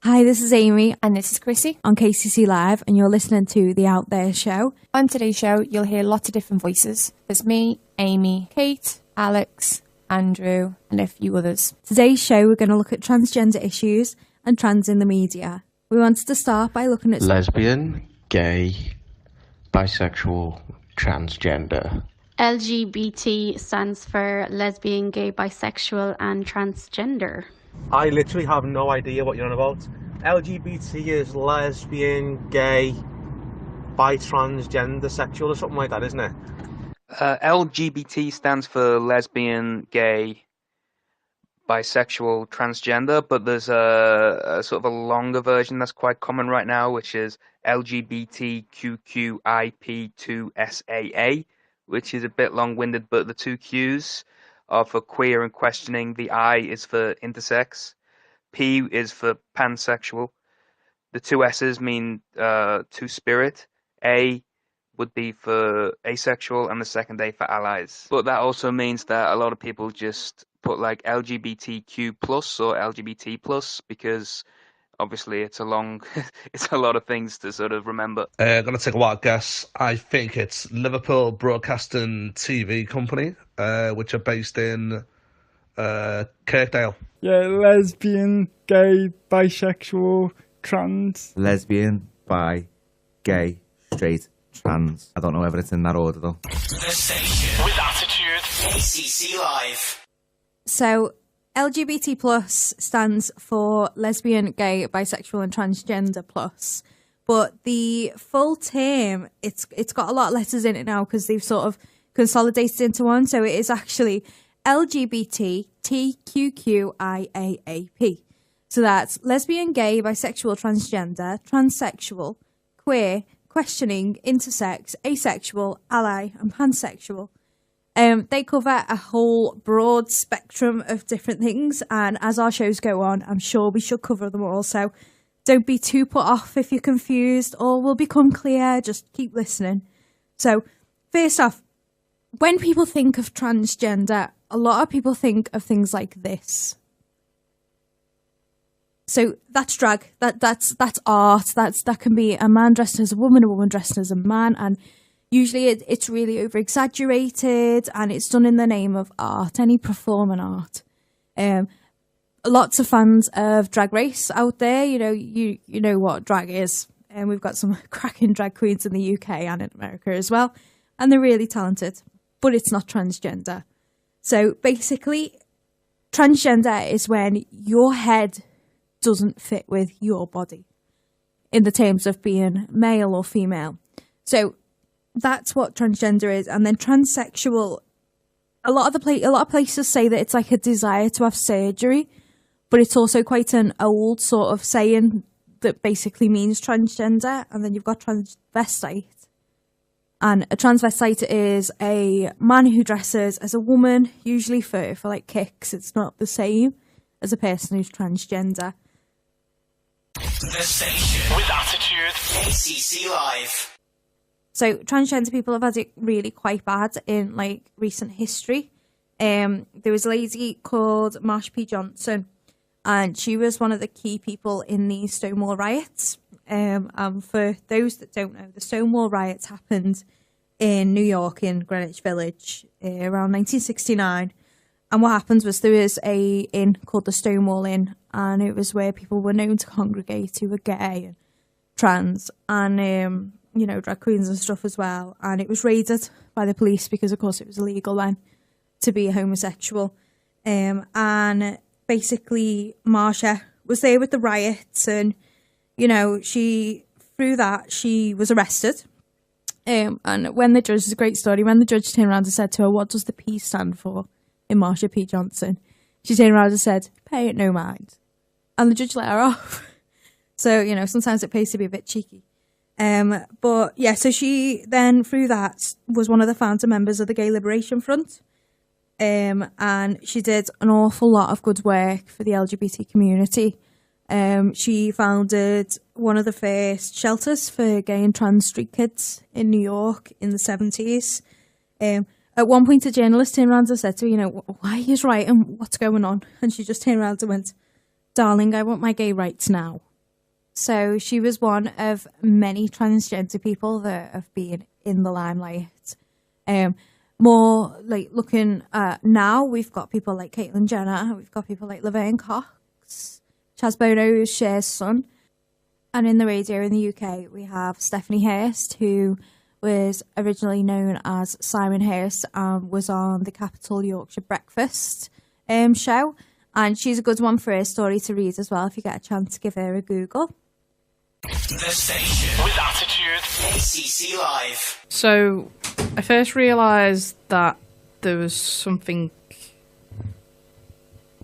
Hi, this is Amy And this is Chrissy on KCC Live, and you're listening to the Out There show. On today's show, you'll hear lots of different voices. There's me, Amy, Kate, Alex, Andrew, and a few others. Today's show, we're going to look at transgender issues and trans in the media. We wanted to start by looking at lesbian, gay, bisexual, transgender. LGBT stands for lesbian, gay, bisexual, and transgender. I literally have no idea what you're on about. LGBT is lesbian, gay, bi, transgender, sexual or something like that, isn't it? LGBT stands for lesbian, gay, bisexual, transgender, but there's a sort of a longer version that's quite common right now, which is LGBTQIP2SAA, which is a bit long-winded, but the two Qs are for queer and questioning, the I is for intersex, P is for pansexual, the two S's mean two-spirit, A would be for asexual, and the second A for allies. But that also means that a lot of people just put like LGBTQ plus or LGBT plus because obviously it's a long, it's a lot of things to sort of remember. I'm going to take a wild guess. I think it's Liverpool Broadcasting TV Company, which are based in Kirkdale. Yeah, lesbian, gay, bisexual, trans. Lesbian, bi, gay, straight, trans. I don't know whether it's in that order though. The station with attitude. KCC Live. So LGBT plus stands for lesbian, gay, bisexual, and transgender plus. But the full term, it's got a lot of letters in it now because they've sort of consolidated into one. So it is actually LGBTQQIAAP. So that's lesbian, gay, bisexual, transgender, transsexual, queer, questioning, intersex, asexual, ally, and pansexual. They cover a whole broad spectrum of different things, and as our shows go on, I'm sure we should cover them all. So don't be too put off if you're confused, or will become clear. Just keep listening. So first off, when people think of transgender, a lot of people think of things like this. So that's drag. That's art. That can be a man dressed as a woman dressed as a man, and usually it's really over exaggerated, and it's done in the name of art, any performing art. Lots of fans of Drag Race out there, you know what drag is, and we've got some cracking drag queens in the UK and in America as well, and they're really talented. But it's not transgender. So basically, transgender is when your head doesn't fit with your body in the terms of being male or female. So that's what transgender is. And then transsexual, a lot of places say that it's like a desire to have surgery, but it's also quite an old sort of saying that basically means transgender. And then you've got transvestite. And a transvestite is a man who dresses as a woman, usually for like kicks. It's not the same as a person who's transgender. The station with attitude. KCC Live. So transgender people have had it really quite bad in like recent history. There was a lady called Marsha P. Johnson, and she was one of the key people in the Stonewall riots. And for those that don't know, the Stonewall riots happened in New York, in Greenwich Village, around 1969. And what happened was there was a inn called the Stonewall Inn, and it was where people were known to congregate who were gay and trans and, drag queens and stuff as well. And it was raided by the police because, of course, it was illegal then to be a homosexual. And basically, Marsha was there with the riots, and, through that, she was arrested. And when the judge, it's a great story, when the judge turned around and said to her, "What does the P stand for in Marsha P. Johnson?" She turned around and said, "Pay it no mind." And the judge let her off. So, sometimes it pays to be a bit cheeky. But yeah, so she then, through that, was one of the founder members of the Gay Liberation Front. And she did an awful lot of good work for the LGBT community. She founded one of the first shelters for gay and trans street kids in New York in the 70s. At one point, a journalist turned around and said to her, "Why are you writing? What's going on?" And she just turned around and went, "Darling, I want my gay rights now." So she was one of many transgender people that have been in the limelight. More like looking now, we've got people like Caitlyn Jenner, we've got people like Laverne Cox, Chaz Bono's Cher's son. And in the radio in the UK, we have Stephanie Hurst, who was originally known as Simon Hurst and was on the Capital Yorkshire Breakfast show. And she's a good one for her story to read as well, if you get a chance to give her a Google. The station with attitude. ACC Live. So I first realised that there was something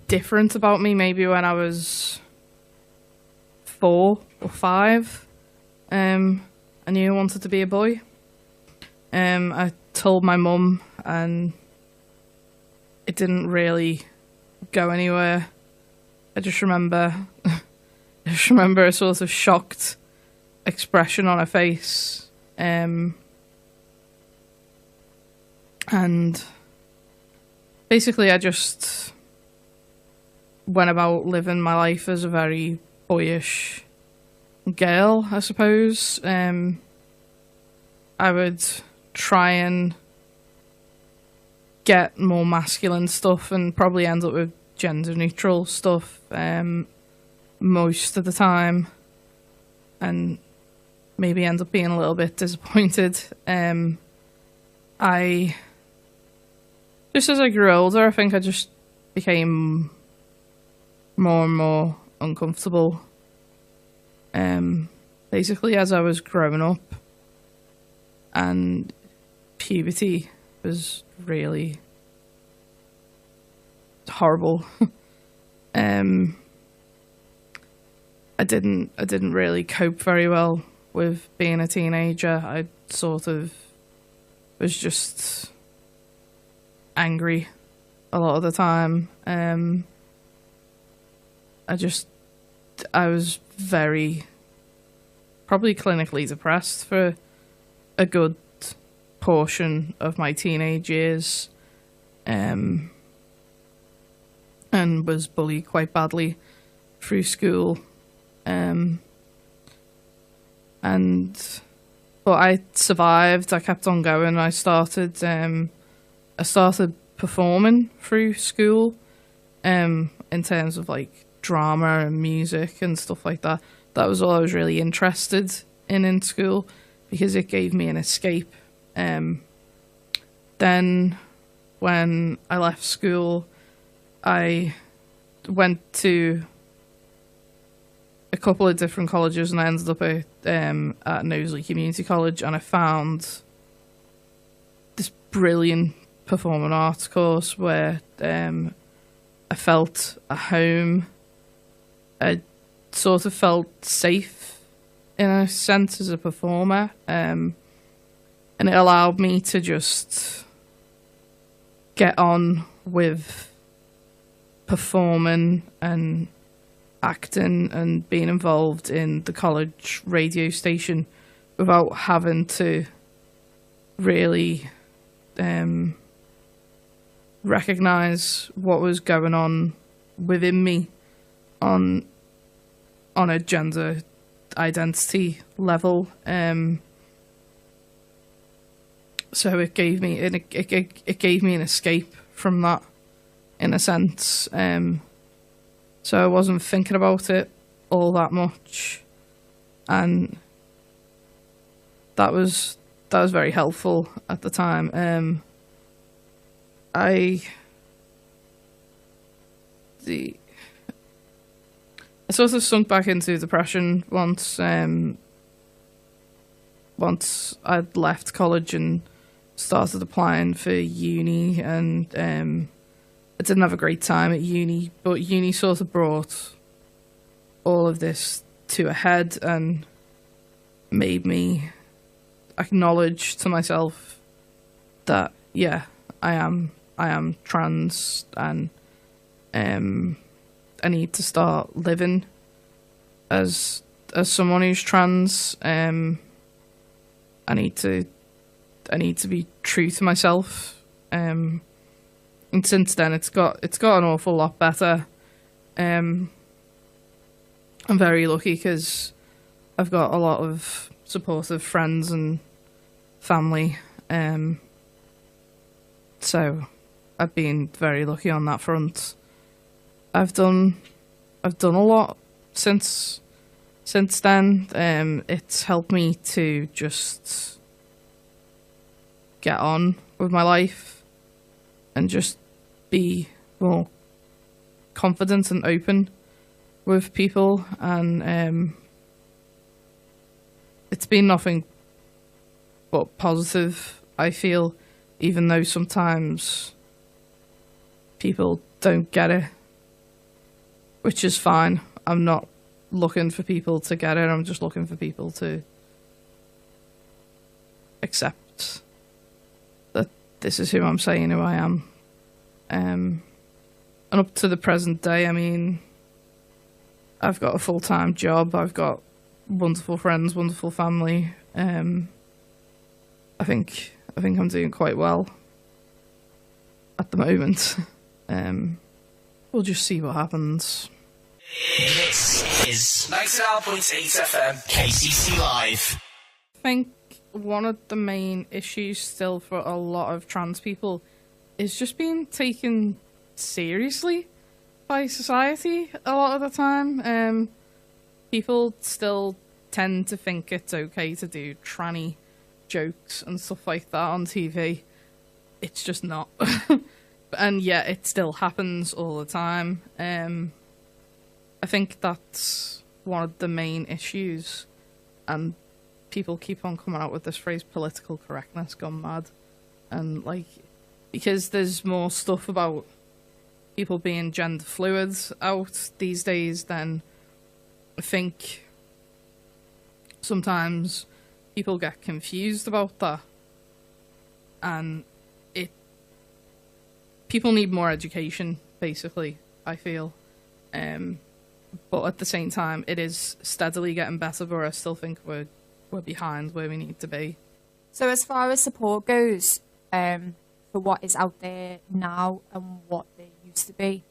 different about me maybe when I was 4 or 5. I knew I wanted to be a boy. I told my mum and it didn't really go anywhere. I just remember a sort of shocked expression on her face. And basically I just went about living my life as a very boyish girl, I suppose. I would try and get more masculine stuff and probably end up with gender neutral stuff most of the time, and maybe end up being a little bit disappointed. I just as I grew older, I think I just became more and more uncomfortable. Basically as I was growing up, and puberty was really horrible. I didn't really cope very well with being a teenager. I sort of was just angry a lot of the time. I was very, probably clinically depressed for a good portion of my teenage years, and was bullied quite badly through school. But I survived. I kept on going. I started performing through school, in terms of like drama and music and stuff like that. That was all I was really interested in school, because it gave me an escape. Then when I left school, I went to a couple of different colleges, and I ended up at Knowsley Community College, and I found this brilliant performing arts course where I felt at home. I sort of felt safe in a sense as a performer, and it allowed me to just get on with performing and acting and being involved in the college radio station without having to really recognise what was going on within me on a gender identity level. So it gave me it gave me an escape from that, in a sense. So I wasn't thinking about it all that much, and that was very helpful at the time. I sort of sunk back into depression once I'd left college and started applying for uni, and I didn't have a great time at uni, but uni sort of brought all of this to a head and made me acknowledge to myself that, yeah, I am trans, and I need to start living as someone who's trans. I need to be true to myself. And since then, it's got an awful lot better. I'm very lucky because I've got a lot of supportive friends and family, so I've been very lucky on that front. I've done a lot since then. It's helped me to just get on with my life and just be more confident and open with people, and it's been nothing but positive, I feel, even though sometimes people don't get it, which is fine. I'm not looking for people to get it, I'm just looking for people to accept that this is who I'm saying who I am. And up to the present day, I mean, I've got a full-time job, I've got wonderful friends, wonderful family. I think I'm doing quite well at the moment. We'll just see what happens. This is 99.8 FM KCC Live. I think one of the main issues still for a lot of trans people is just being taken seriously by society a lot of the time. People still tend to think it's okay to do tranny jokes and stuff like that on TV. It's just not. And yet it still happens all the time. I think that's one of the main issues, and people keep on coming out with this phrase political correctness gone mad, and like, because there's more stuff about people being gender fluid out these days, then I think sometimes people get confused about that, and people need more education, basically, I feel. But at the same time, it is steadily getting better, but I still think we're behind where we need to be. So as far as support goes, for what is out there now and what there used to be,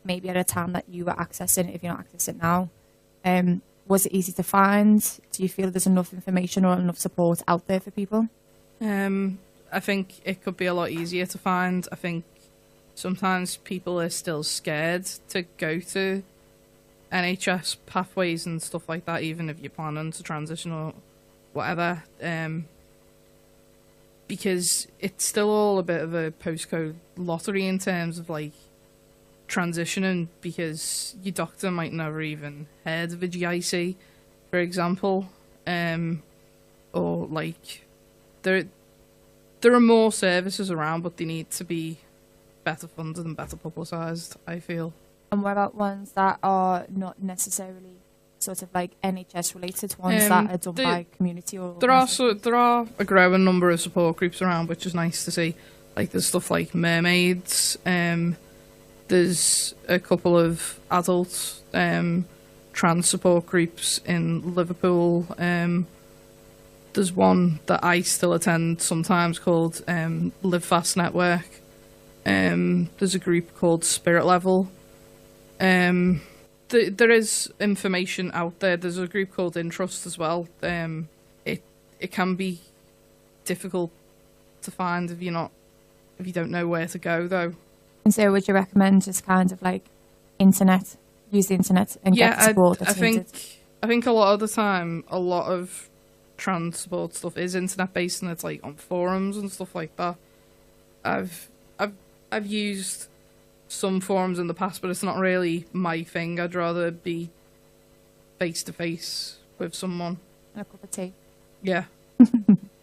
maybe at a time that you were accessing, if you're not accessing now, was it easy to find? Do you feel there's enough information or enough support out there for people? I think it could be a lot easier to find. I think sometimes people are still scared to go to NHS pathways and stuff like that, even if you're planning to transition or whatever, because it's still all a bit of a postcode lottery in terms of like transitioning, because your doctor might never even heard of a GIC, for example, or like there are more services around, but they need to be better funded and better publicised, I feel. And what about ones that are not necessarily sort of like NHS related, ones that are done by community or... There are a growing number of support groups around, which is nice to see. Like there's stuff like Mermaids, there's a couple of adult trans support groups in Liverpool. There's one that I still attend sometimes called Live Fast Network. There's a group called Spirit Level. There is information out there. There's a group called Intrust as well. It can be difficult to find if you don't know where to go, though. And so would you recommend just kind of like use the internet and get support that's needed? I think a lot of the time, a lot of trans support stuff is internet based, and it's like on forums and stuff like that. I've used some forums in the past, but it's not really my thing. I'd rather be face to face with someone. And a cup of tea. Yeah.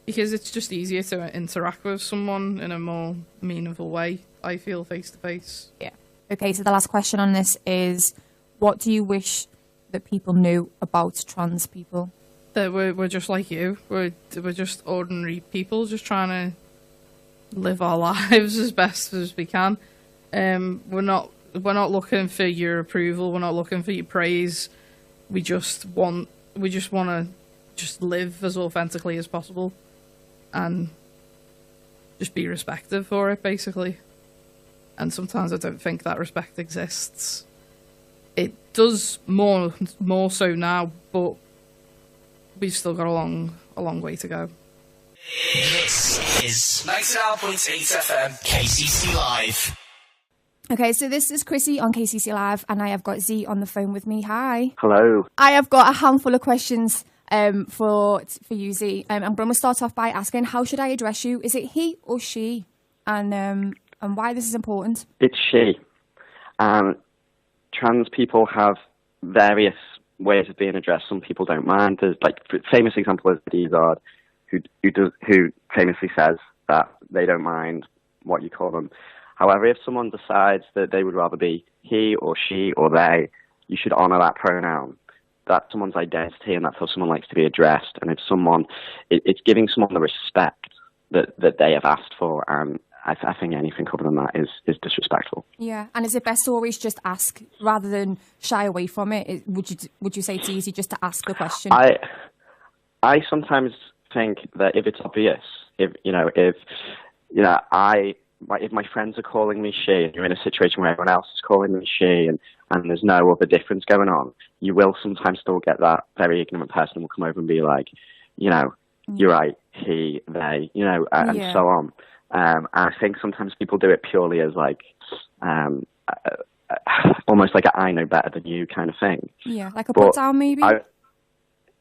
Because it's just easier to interact with someone in a more meaningful way, I feel, face to face. Yeah. Okay, so the last question on this is, what do you wish that people knew about trans people? That we're just like you. We're just ordinary people, just trying to live our lives as best as we can. We're not looking for your approval. We're not looking for your praise. We just want to just live as authentically as possible, and just be respected for it, basically. And sometimes I don't think that respect exists. It does more so now, but we've still got a long way to go. This is 99.8 FM KCC Live. Okay, so this is Chrissy on KCC Live, and I have got Z on the phone with me. Hi. Hello. I have got a handful of questions for you, Z. I'm going to start off by asking, how should I address you? Is it he or she? And why this is important? It's she. Trans people have various ways of being addressed. Some people don't mind. There's like famous example is Dizard, who famously says that they don't mind what you call them. However, if someone decides that they would rather be he or she or they, you should honour that pronoun. That's someone's identity, and that's how someone likes to be addressed. And if someone, it's giving someone the respect that they have asked for, and I think anything other than that is disrespectful. Yeah, and is it best to always just ask rather than shy away from it? Would you say it's easy just to ask the question? I sometimes think that if it's obvious, if my friends are calling me she, and you're in a situation where everyone else is calling me she, and there's no other difference going on, you will sometimes still get that very ignorant person will come over and be like, you're right, he, they, and so on. I think sometimes people do it purely as like, almost like I know better than you kind of thing. Yeah, like a put down maybe?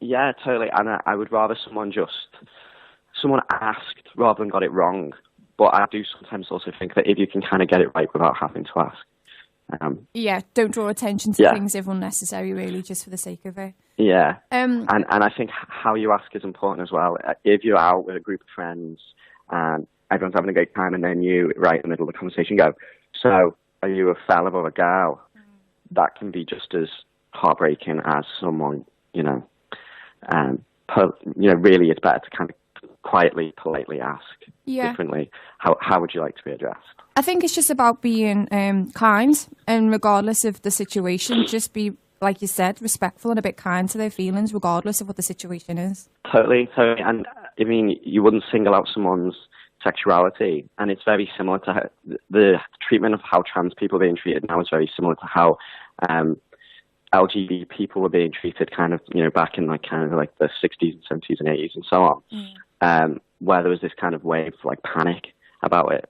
Yeah, totally. And I would rather someone asked rather than got it wrong. But I do sometimes also think that if you can kind of get it right without having to ask. Don't draw attention to things if unnecessary, really, just for the sake of it. Yeah. And I think how you ask is important as well. If you're out with a group of friends and everyone's having a great time, and then you, right in the middle of the conversation, go, so are you a fella or a gal? That can be just as heartbreaking as someone, really it's better to kind of quietly, politely ask differently, how would you like to be addressed? I think it's just about being kind, and regardless of the situation, just be, like you said, respectful and a bit kind to their feelings, regardless of what the situation is. Totally. And I mean, you wouldn't single out someone's sexuality, and it's very similar to the treatment of how trans people are being treated now is very similar to how LGBT people were being treated kind of, back in like kind of like the 60s and 70s and 80s and so on, where there was this kind of wave of like panic about it.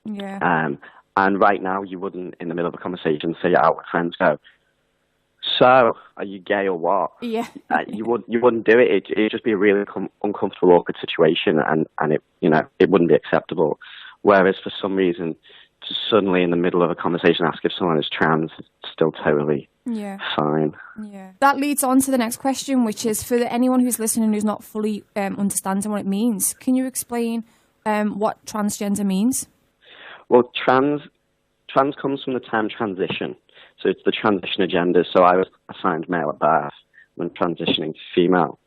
Yeah. And right now you wouldn't, in the middle of a conversation, say out with friends, go, so are you gay or what? Yeah. You wouldn't do it. It'd just be a really uncomfortable, awkward situation, and it, it wouldn't be acceptable. Whereas for some reason, to suddenly in the middle of a conversation ask if someone is trans, it's still totally fine. Yeah. That leads on to the next question, which is for anyone who's listening who's not fully understanding what it means. Can you explain what transgender means? Well, trans comes from the term transition. So it's the transition agenda. So I was assigned male at birth when transitioning to female.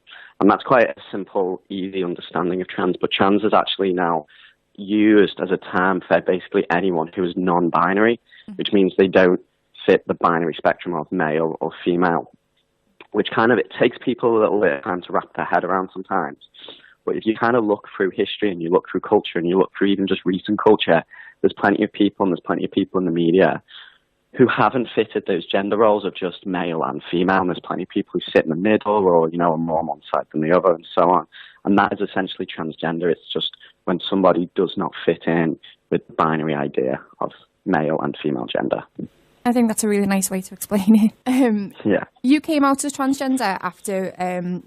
And that's quite a simple, easy understanding of trans. But trans is actually now used as a term for basically anyone who is non-binary, which means they don't fit the binary spectrum of male or female, which kind of, it takes people a little bit of time to wrap their head around sometimes. But if you kind of look through history and you look through culture and you look through even just recent culture, there's plenty of people, and there's plenty of people in the media who haven't fitted those gender roles of just male and female. And there's plenty of people who sit in the middle or, are more on one side than the other and so on. And that is essentially transgender. It's just when somebody does not fit in with the binary idea of male and female gender. I think that's a really nice way to explain it. Yeah. You came out as transgender after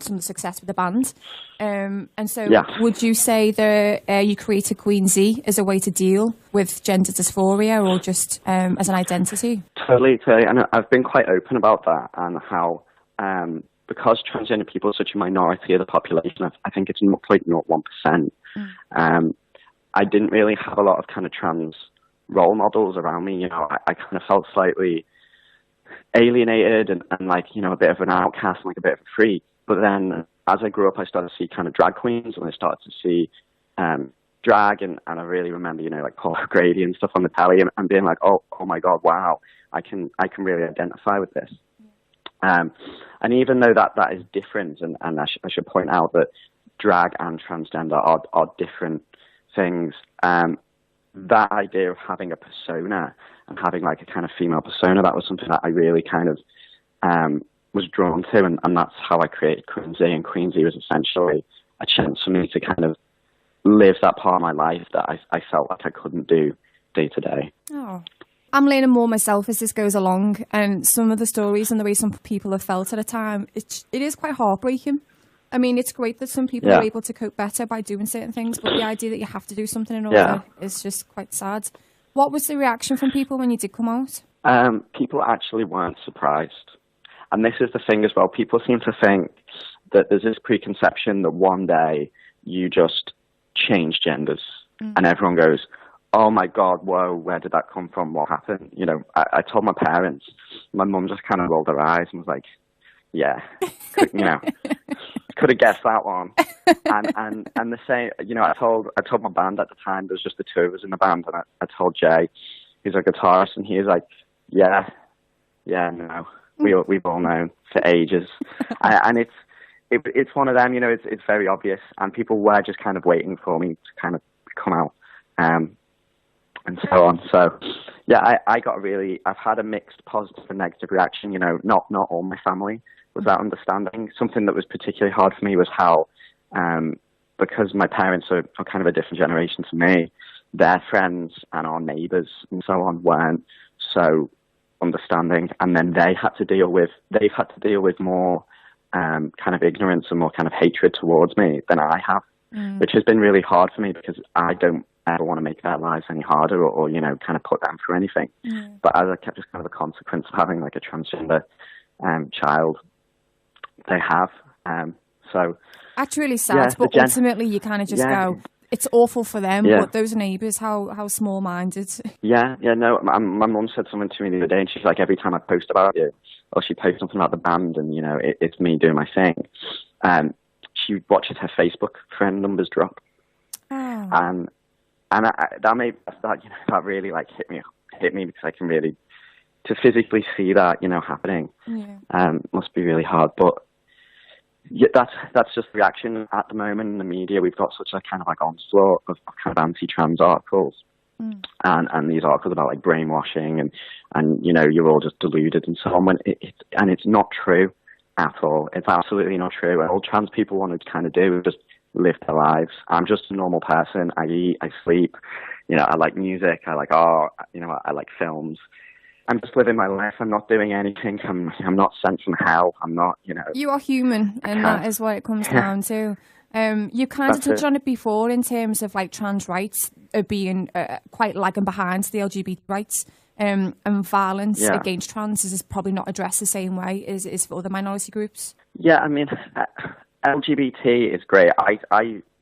some success with the band. And so would you say that you created Queen Z as a way to deal with gender dysphoria or just as an identity? Totally. And I've been quite open about that and how, because transgender people are such a minority of the population, I think it's like 0.1%. I didn't really have a lot of kind of trans role models around me. I kind of felt slightly alienated and like, a bit of an outcast and like a bit of a freak. But then as I grew up, I started to see kind of drag queens, and I started to see drag, and I really remember, like Paul Grady and stuff on the telly, and being like, oh my God, wow, I can really identify with this. And even though that is different, and I should point out that drag and transgender are different things, that idea of having a persona and having like a kind of female persona, that was something that I really kind of was drawn to, and that's how I created Queensy. And Queensy was essentially a chance for me to kind of live that part of my life that I felt like I couldn't do day to day. Oh. I'm learning more myself as this goes along, and some of the stories and the way some people have felt at a time, it is quite heartbreaking. I mean, it's great that some people are able to cope better by doing certain things, but the idea that you have to do something in order is just quite sad. What was the reaction from people when you did come out? People actually weren't surprised. And this is the thing as well. People seem to think that there's this preconception that one day you just change genders. And everyone goes, oh my God, whoa, where did that come from? What happened? You know, I told my parents. My mum just kind of rolled her eyes and was like, yeah, you know, could have guessed that one. And the same, you know, I told my band at the time, there was just the two of us in the band, and I told Jay, he's a guitarist, and he was like, yeah, no, we've all known for ages. And it's one of them, you know, it's very obvious, and people were just kind of waiting for me to kind of come out, and so on. So, yeah, I've had a mixed positive and negative reaction. You know, not all my family was that understanding. Something that was particularly hard for me was how, because my parents are kind of a different generation to me, their friends and our neighbours and so on weren't so understanding, and then they've had to deal with more kind of ignorance and more kind of hatred towards me than I have, which has been really hard for me because I don't ever want to make their lives any harder or you know, kind of put them through anything. But as just kind of a consequence of having like a transgender child, they have. So that's really sad, but ultimately you kind of just go, it's awful for them, but those neighbours, how small-minded. No, my mum said something to me the other day, and she's like, every time I post about you, or she posts something about the band, and, you know, it's me doing my thing, she watches her Facebook friend numbers drop. Oh. And that really, like, hit me because I can really, to physically see that, you know, happening, must be really hard, but yeah, that's just the reaction at the moment in the media. We've got such a kind of like onslaught of kind of anti-trans articles, and these articles about like brainwashing and you know, you're all just deluded and so on. And it's not true at all. It's absolutely not true. All trans people want to kind of do is just live their lives. I'm just a normal person. I eat, I sleep. You know, I like music. I like art. You know, I like films. I'm just living my life. I'm not doing anything. I'm not sent from hell. I'm not, you know. You are human, and that is what it comes down to. You kind of touched on it before in terms of like trans rights being quite lagging behind the LGBT rights, and violence against trans is probably not addressed the same way as for other minority groups. Yeah, I mean, LGBT is great.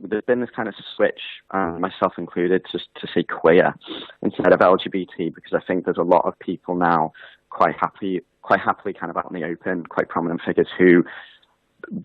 There's been this kind of switch, myself included, to say queer instead of LGBT, because I think there's a lot of people now quite happily kind of out in the open, quite prominent figures who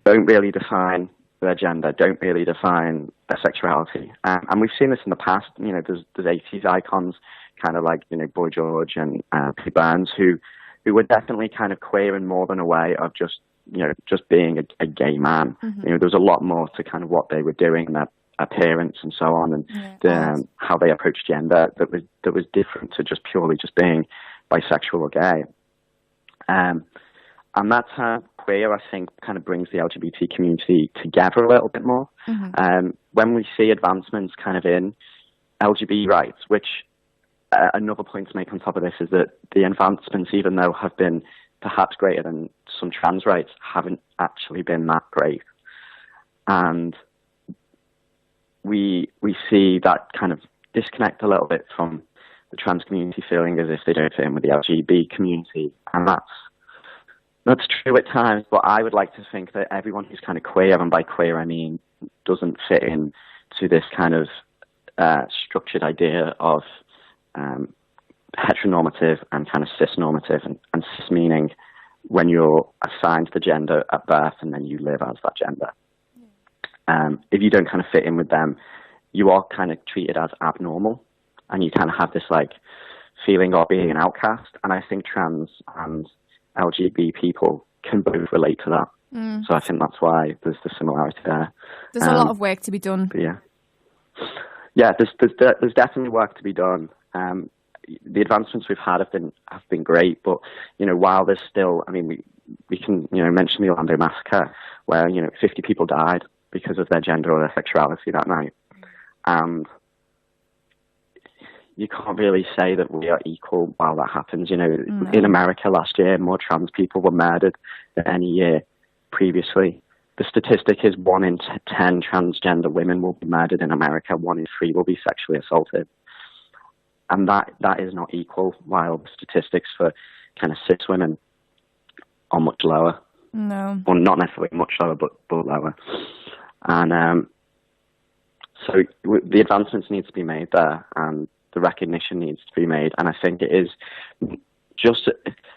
don't really define their gender, don't really define their sexuality. And we've seen this in the past. You know, there's 80s icons, kind of like, you know, Boy George and P. Burns, who were definitely kind of queer in more than a way of just, you know, just being a gay man. You know, there was a lot more to kind of what they were doing, their appearance and so on, and how they approached gender that was different to just purely just being bisexual or gay. And that's how queer, I think, kind of brings the LGBT community together a little bit more. When we see advancements kind of in LGBT rights, which another point to make on top of this is that the advancements, even though have been perhaps greater than some trans rights, haven't actually been that great. And we see that kind of disconnect a little bit from the trans community feeling as if they don't fit in with the LGBT community. And that's true at times, but I would like to think that everyone who's kind of queer, and by queer I mean doesn't fit in to this kind of structured idea of heteronormative and kind of cisnormative, and cis meaning when you're assigned the gender at birth and then you live as that gender. If you don't kind of fit in with them, you are kind of treated as abnormal, and you kind of have this like feeling of being an outcast. And I think trans and LGBT people can both relate to that. So I think that's why there's the similarity there. There's a lot of work to be done. Yeah, there's definitely work to be done. The advancements we've had have been great, but you know, while there's still, I mean, we can, mention the Orlando massacre, where 50 people died because of their gender or their sexuality that night, and you can't really say that we are equal while that happens. No. In America last year, more trans people were murdered than any year previously. The statistic is 1 in 10 transgender women will be murdered in America. 1 in 3 will be sexually assaulted. And that is not equal, while the statistics for kind of cis women are much lower. No. Well, not necessarily much lower, but lower. And so the advancements need to be made there, and the recognition needs to be made. And I think it is just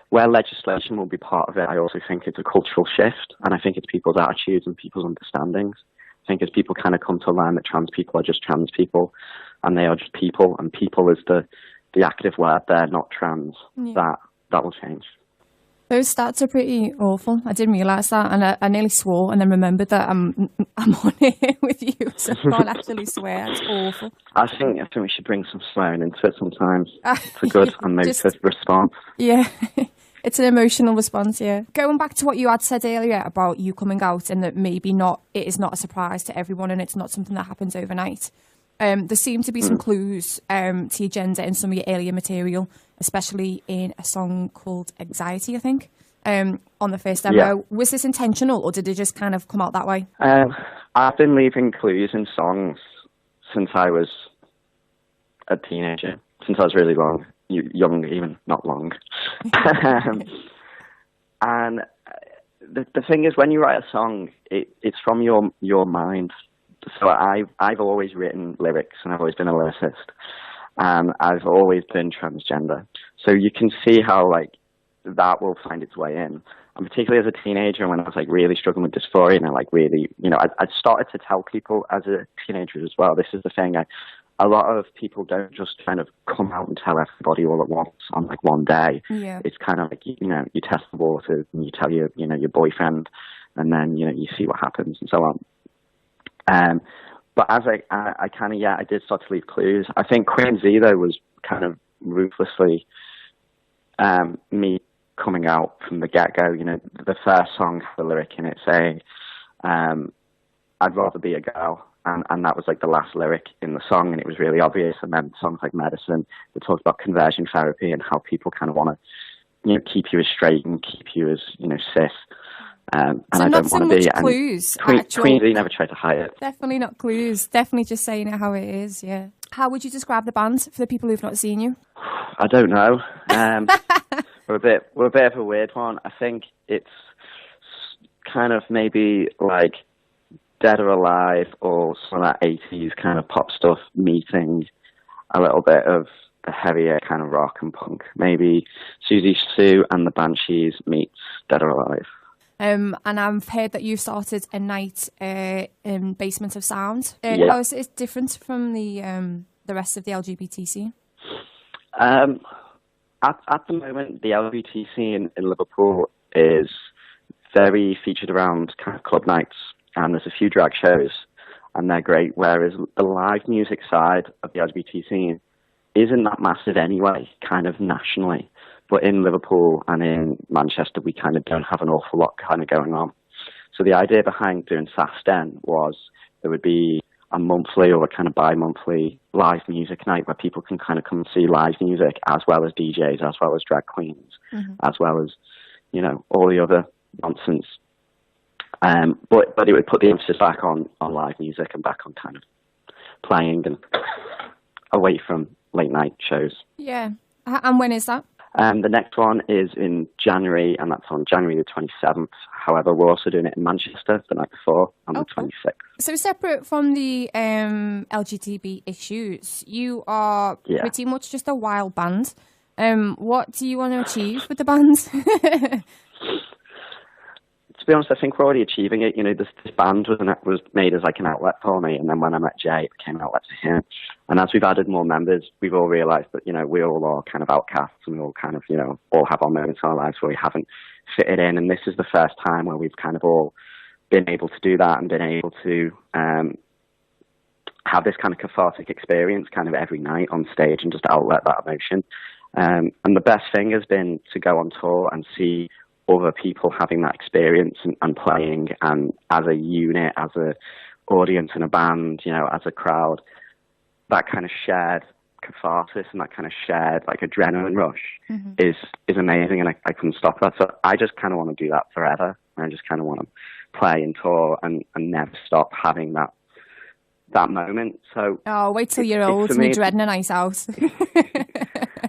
where legislation will be part of it. I also think it's a cultural shift, and I think it's people's attitudes and people's understandings. I think as people kind of come to learn that trans people are just trans people, and they are just people, and people is the active word there, not trans, that will change. Those stats are pretty awful. I didn't realise that, and I nearly swore, and then remembered that I'm on here with you, so I can't actually swear. It's awful. I think we should bring some swearing into it sometimes. It's a good and motivated response. Yeah, it's an emotional response. Yeah. Going back to what you had said earlier about you coming out, and that maybe it is not a surprise to everyone, and it's not something that happens overnight. There seem to be some clues to your gender in some of your earlier material, especially in a song called Anxiety, I think, on the first demo. Yeah. Was this intentional, or did it just kind of come out that way? I've been leaving clues in songs since I was a teenager, since I was really young, even not long. And the thing is, when you write a song, it's from your mind. So I've always written lyrics, and I've always been a lyricist, and I've always been transgender. So you can see how that will find its way in. And particularly as a teenager, when I was really struggling with dysphoria, and I started to tell people as a teenager as well. This is the thing. A lot of people don't just kind of come out and tell everybody all at once on one day. Yeah. It's kind of you test the water, and you tell your boyfriend, and then you see what happens and so on. But as I kind of, I did start to leave clues. I think Queen Z, though, was kind of ruthlessly me coming out from the get-go. The first song had a lyric in it saying, I'd rather be a girl. And that was the last lyric in the song, and it was really obvious. And then songs like Medicine, they talked about conversion therapy and how people kind of want to, keep you as straight and keep you as, cis. And so I not don't so want to much be clues. Queen Z never tried to hide it. Definitely not clues. Definitely just saying it how it is. Yeah. How would you describe the band for the people who've not seen you? I don't know. We're a bit of a weird one. I think it's kind of maybe like Dead or Alive or some of that 80s kind of pop stuff meeting a little bit of the heavier kind of rock and punk. Maybe Susie Sue and the Banshees meets Dead or Alive. And I've heard that you've started a night in Basement of Sound. Yeah. How is it different from the rest of the LGBT scene? At the moment, the LGBT scene in Liverpool is very featured around kind of club nights, and there's a few drag shows, and they're great, whereas the live music side of the LGBT scene isn't that massive anyway, kind of nationally. But in Liverpool and in Manchester, we kind of don't have an awful lot kind of going on. So the idea behind doing SASDEN was there would be a monthly or a kind of bi-monthly live music night where people can kind of come and see live music as well as DJs, as well as drag queens, as well as, all the other nonsense. But it would put the emphasis back on live music and back on kind of playing and away from late night shows. Yeah. And when is that? The next one is in January, and that's on January the 27th. However, we're also doing it in Manchester the night before, on the 26th. So separate from the LGBT issues, you are pretty much just a wild band. What do you want to achieve with the band? To be honest, I think we're already achieving it. This band was made as an outlet for me, and then when I met Jay, it became an outlet for him. And as we've added more members, we've all realised that, we all are kind of outcasts, and we all kind of, all have our moments in our lives where we haven't fitted in. And this is the first time where we've kind of all been able to do that and been able to have this kind of cathartic experience kind of every night on stage and just outlet that emotion. And the best thing has been to go on tour and see other people having that experience and playing, and as a unit, as a audience in a band, you know, as a crowd, that kind of shared catharsis and that kind of shared like adrenaline rush is amazing, and I couldn't stop that. So I just kind of want to do that forever. I just kind of want to play and tour and never stop having that moment. So wait till you're old and you're dreading a night out.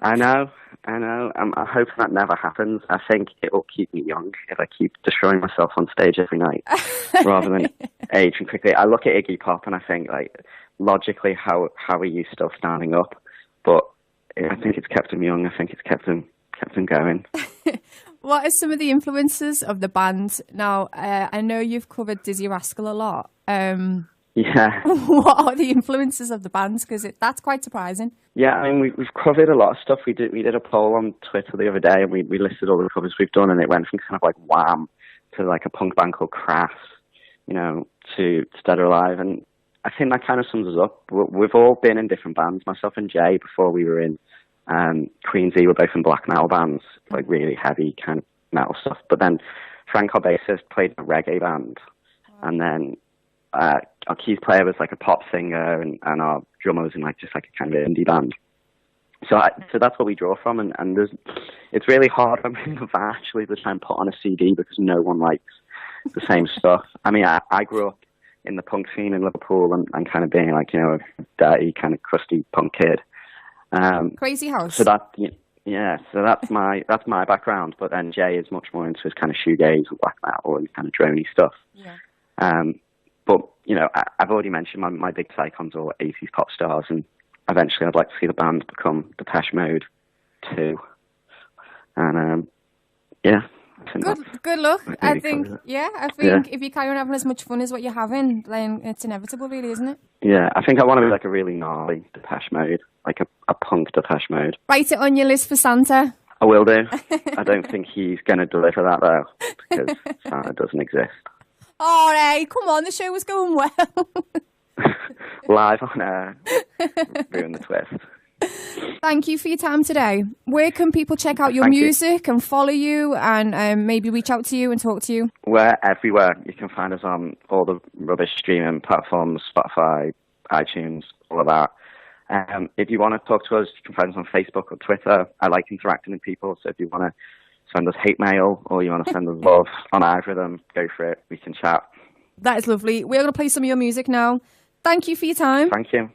I know. I'm hoping that never happens. I think it will keep me young if I keep destroying myself on stage every night rather than aging quickly. I look at Iggy Pop and I think, like, logically, how are you still standing up? But I think it's kept him young. I think it's kept him going. What are some of the influences of the band? Now, I know you've covered Dizzy Rascal a lot. Yeah. What are the influences of the band? Because that's quite surprising. Yeah, I mean, we've covered a lot of stuff. We did a poll on Twitter the other day, and we listed all the covers we've done, and it went from kind of like Wham to like a punk band called Crass, you know, to Dead or Alive, and I think that kind of sums us up. We've all been in different bands. Myself and Jay, before we were in Queensy, were both in black metal bands, like really heavy kind of metal stuff. But then Frank, our bassist, played in a reggae band, and then our keys player was like a pop singer, and our drummer was in like just like a kind of indie band. So that's what we draw from, and it's really hard when we're in the van actually to try and put on a CD because no one likes the same stuff. I mean, I grew up in the punk scene in Liverpool and kind of being like, you know, a dirty kind of crusty punk kid. Crazy House. So so that's my background. But then Jay is much more into his kind of shoegaze and black metal and kind of droney stuff. Yeah. But you know, I've already mentioned my big icons are 80s pop stars, and eventually I'd like to see the band become Depeche Mode too. And Good luck. I think if you carry on having as much fun as what you're having, then it's inevitable, really, isn't it? Yeah, I think I want to be like a really gnarly Depeche Mode, like a punk Depeche Mode. Write it on your list for Santa. I will do. I don't think he's going to deliver that though, because Santa doesn't exist. All right, come on, the show was going well. Live on air, ruin the twist. Thank you for your time today. Where can people check out your music and follow you and maybe reach out to you and talk to you? We're everywhere. You can find us on all the rubbish streaming platforms, Spotify, iTunes, all of that. If you want to talk to us, you can find us on Facebook or Twitter. I like interacting with people, so if you want to send us hate mail or you want to send us love on either of them, go for it. We can chat. That is lovely. We're going to play some of your music now. Thank you for your time. Thank you.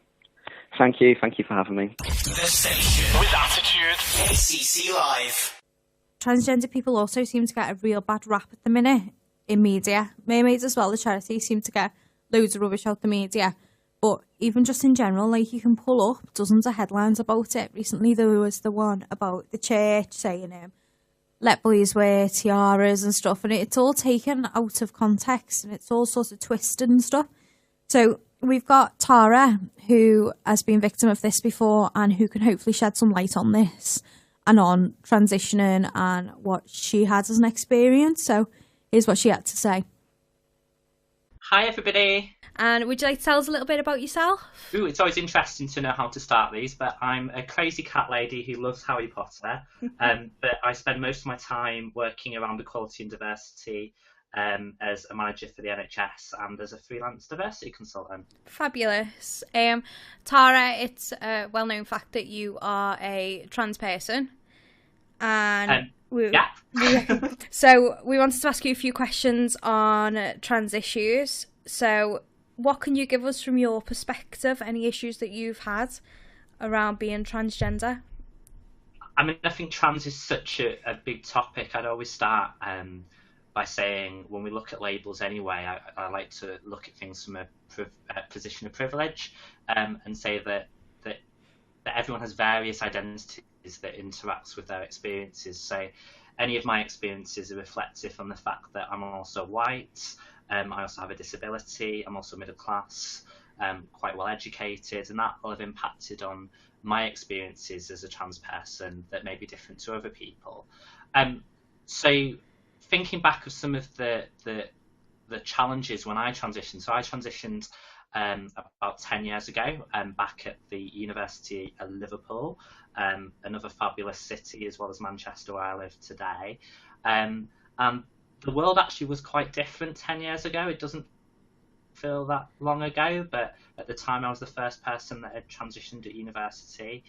Thank you for having me. The station with attitude. ACC Live. Transgender people also seem to get a real bad rap at the minute in media. Mermaids as well, the charity, seem to get loads of rubbish out the media. But even just in general, like, you can pull up dozens of headlines about it. Recently there was the one about the church saying let boys wear tiaras and stuff, and it's all taken out of context and it's all sort of twisted and stuff. So we've got Tara, who has been victim of this before and who can hopefully shed some light on this and on transitioning and what she had as an experience. So here's what she had to say. Hi everybody. And would you like to tell us a little bit about yourself? Ooh, it's always interesting to know how to start these, but I'm a crazy cat lady who loves Harry Potter, but I spend most of my time working around equality and diversity as a manager for the NHS and as a freelance diversity consultant. Fabulous. Tara, it's a well-known fact that you are a trans person. And so we wanted to ask you a few questions on trans issues. So what can you give us from your perspective, any issues that you've had around being transgender? I mean, I think trans is such a big topic. I'd always start by saying, when we look at labels anyway, I like to look at things from a position of privilege and say that everyone has various identities that interacts with their experiences. So any of my experiences are reflective on the fact that I'm also white, I also have a disability, I'm also middle class, quite well educated, and that will have impacted on my experiences as a trans person that may be different to other people. So thinking back of some of the challenges when I transitioned. So I transitioned about 10 years ago, back at the University of Liverpool, another fabulous city, as well as Manchester, where I live today. And the world actually was quite different 10 years ago. It doesn't feel that long ago, but at the time I was the first person that had transitioned at university.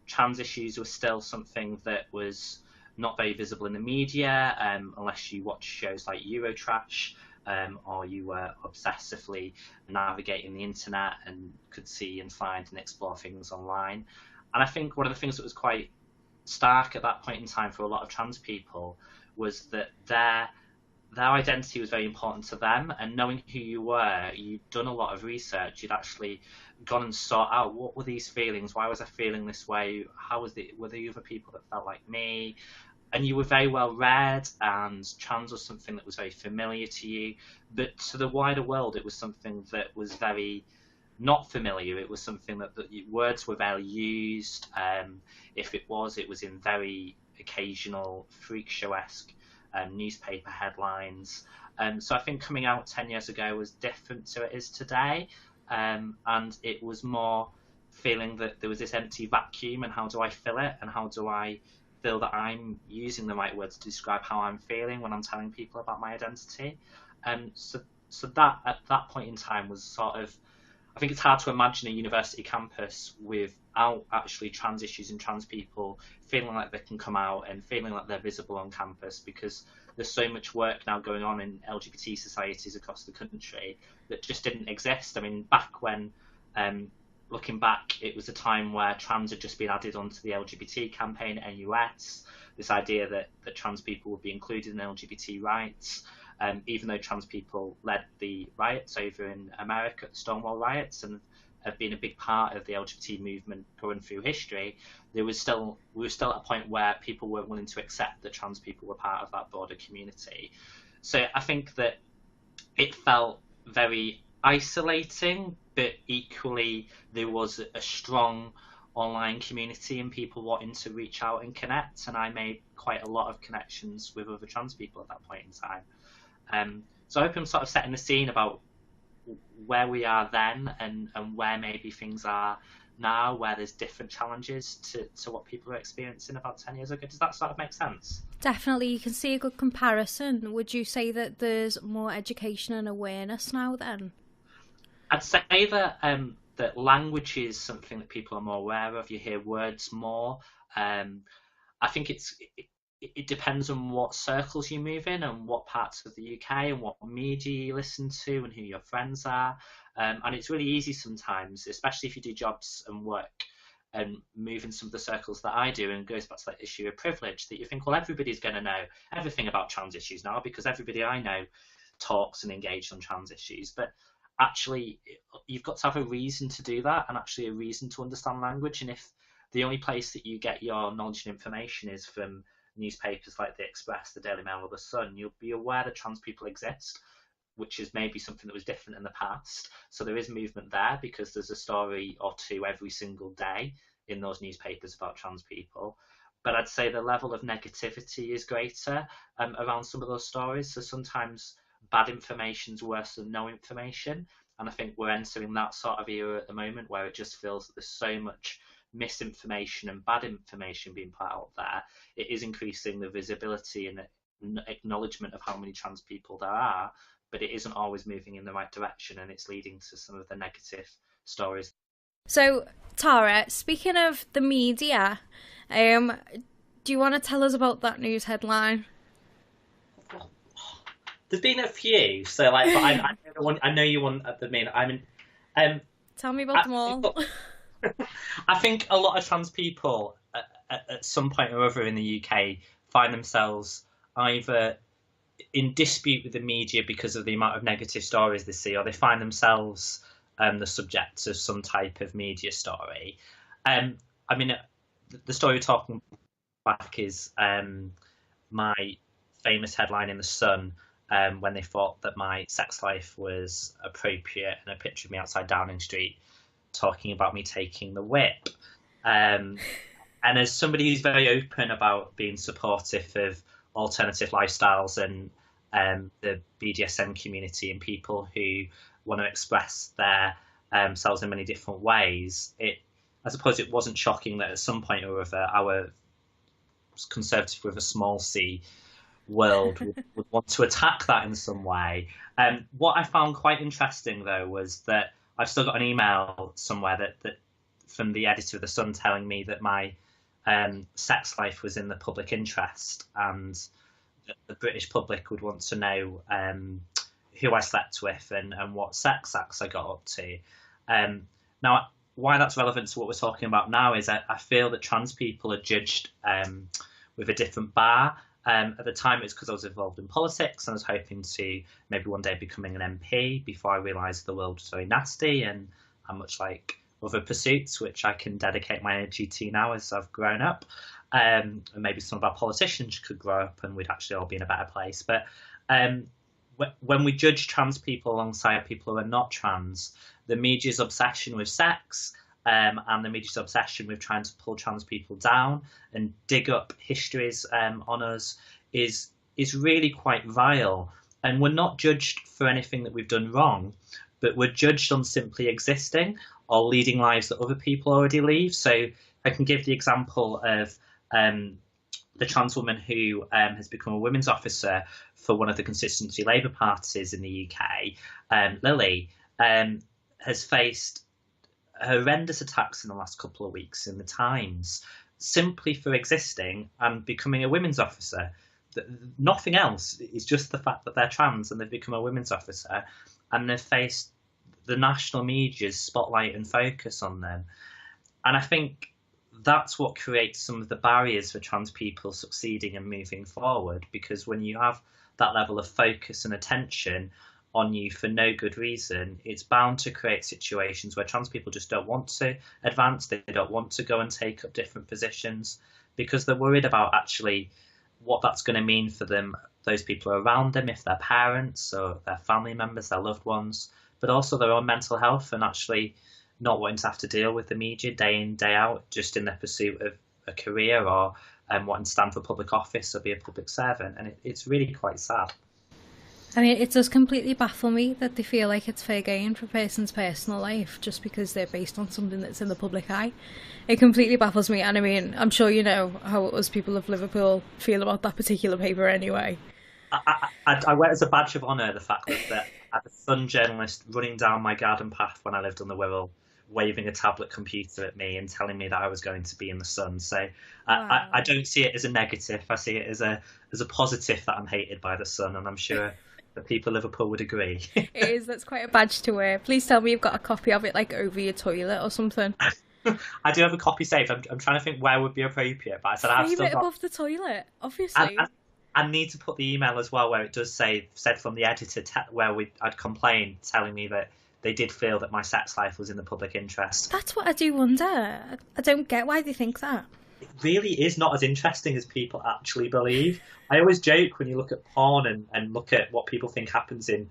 Trans issues were still something that was not very visible in the media, unless you watch shows like Eurotrash, or you were obsessively navigating the internet and could see and find and explore things online. And I think one of the things that was quite stark at that point in time for a lot of trans people was that their identity was very important to them, and knowing who you were, you'd done a lot of research, you'd actually gone and sought out what were these feelings, why was I feeling this way, were there other people that felt like me, and you were very well read, and trans was something that was very familiar to you, but to the wider world it was something that was very not familiar. It was something that words were barely used. If it was in very occasional freak show-esque newspaper headlines. So I think coming out 10 years ago was different to it is today, and it was more feeling that there was this empty vacuum, and how do I fill it, and how do I feel that I'm using the right words to describe how I'm feeling when I'm telling people about my identity. So that at that point in time was sort of, I think it's hard to imagine a university campus without actually trans issues and trans people feeling like they can come out and feeling like they're visible on campus, because there's so much work now going on in LGBT societies across the country that just didn't exist. I mean, back when, looking back, it was a time where trans had just been added onto the LGBT campaign at NUS, this idea that trans people would be included in LGBT rights. Even though trans people led the riots over in America, the Stonewall riots, and have been a big part of the LGBT movement going through history, we were still at a point where people weren't willing to accept that trans people were part of that broader community. So I think that it felt very isolating, but equally there was a strong online community and people wanting to reach out and connect, and I made quite a lot of connections with other trans people at that point in time. So I hope I'm sort of setting the scene about where we are then and where maybe things are now, where there's different challenges to what people were experiencing about 10 years ago. Does that sort of make sense? Definitely, you can see a good comparison. Would you say that there's more education and awareness now then? I'd say that that language is something that people are more aware of. You hear words more. I think it depends on what circles you move in and what parts of the UK and what media you listen to and who your friends are. And it's really easy sometimes, especially if you do jobs and work and move in some of the circles that I do, and it goes back to that issue of privilege, that you think, well, everybody's going to know everything about trans issues now because everybody I know talks and engages on trans issues. But actually, you've got to have a reason to do that, and actually a reason to understand language. And if the only place that you get your knowledge and information is from newspapers like The Express, The Daily Mail or The Sun, you'll be aware that trans people exist, which is maybe something that was different in the past. So there is movement there because there's a story or two every single day in those newspapers about trans people. But I'd say the level of negativity is greater around some of those stories. So sometimes bad information is worse than no information. And I think we're entering that sort of era at the moment where it just feels that there's so much misinformation and bad information being put out there. It is increasing the visibility and acknowledgement of how many trans people there are, but it isn't always moving in the right direction, and it's leading to some of the negative stories. So, Tara, speaking of the media, do you want to tell us about that news headline? There's been a few, so but I know you want at the minute. Tell me about them all. I think a lot of trans people at some point or other in the UK find themselves either in dispute with the media because of the amount of negative stories they see, or they find themselves the subject of some type of media story. The story we're talking back is my famous headline in The Sun when they thought that my sex life was appropriate, and a picture of me outside Downing Street talking about me taking the whip. And as somebody who's very open about being supportive of alternative lifestyles and the BDSM community and people who want to express their selves in many different ways, I suppose it wasn't shocking that at some point or other our Conservative with a small c world would want to attack that in some way. What I found quite interesting, though, was that I've still got an email somewhere that from the editor of The Sun telling me that my sex life was in the public interest, and that the British public would want to know who I slept with and what sex acts I got up to. Now, why that's relevant to what we're talking about now is I feel that trans people are judged with a different bar. At the time, it was because I was involved in politics and I was hoping to maybe one day becoming an MP before I realised the world was very nasty and much like other pursuits, which I can dedicate my energy to now as I've grown up. And maybe some of our politicians could grow up and we'd actually all be in a better place. But when we judge trans people alongside people who are not trans, the media's obsession with sex and the media's obsession with trying to pull trans people down and dig up histories on us is really quite vile. And we're not judged for anything that we've done wrong, but we're judged on simply existing or leading lives that other people already lead. So I can give the example of the trans woman who has become a women's officer for one of the constituency Labour parties in the UK, Lily, has faced horrendous attacks in the last couple of weeks in the Times simply for existing and becoming a women's officer. Nothing else. It's just the fact that they're trans and they've become a women's officer, and they've faced the national media's spotlight and focus on them. And I think that's what creates some of the barriers for trans people succeeding and moving forward, because when you have that level of focus and attention on you for no good reason, it's bound to create situations where trans people just don't want to advance. They don't want to go and take up different positions because they're worried about actually what that's going to mean for them, those people around them, if they're parents or their family members, their loved ones, but also their own mental health, and actually not wanting to have to deal with the media day in, day out, just in their pursuit of a career or wanting to stand for public office or be a public servant. And it's really quite sad. I mean, it does completely baffle me that they feel like it's fair game for a person's personal life just because they're based on something that's in the public eye. It completely baffles me, and I mean, I'm sure you know how us people of Liverpool feel about that particular paper anyway. I wear as a badge of honour the fact that I had a Sun journalist running down my garden path when I lived on the Wirral, waving a tablet computer at me and telling me that I was going to be in the Sun. So wow. I don't see it as a negative. I see it as a positive that I'm hated by the Sun, and I'm sure the people of Liverpool would agree. It is. That's quite a badge to wear. Please tell me you've got a copy of it, like, over your toilet or something. I do have a copy saved. I'm trying to think where would be appropriate, but I said I've still got above the toilet, obviously. I need to put the email as well where it does say, said from the editor where I'd complained, telling me that they did feel that my sex life was in the public interest. That's what I do wonder. I don't get why they think that. It really is not as interesting as people actually believe. I always joke when you look at porn and look at what people think happens in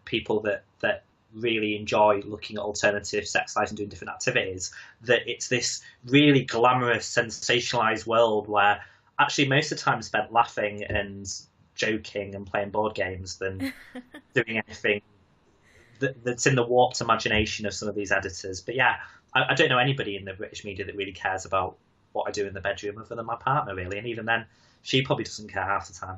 people that really enjoy looking at alternative sex lives and doing different activities, that it's this really glamorous, sensationalized world where actually most of the time spent laughing and joking and playing board games than doing anything that's in the warped imagination of some of these editors. But yeah, I don't know anybody in the British media that really cares about what I do in the bedroom other than my partner, really, and even then she probably doesn't care half the time.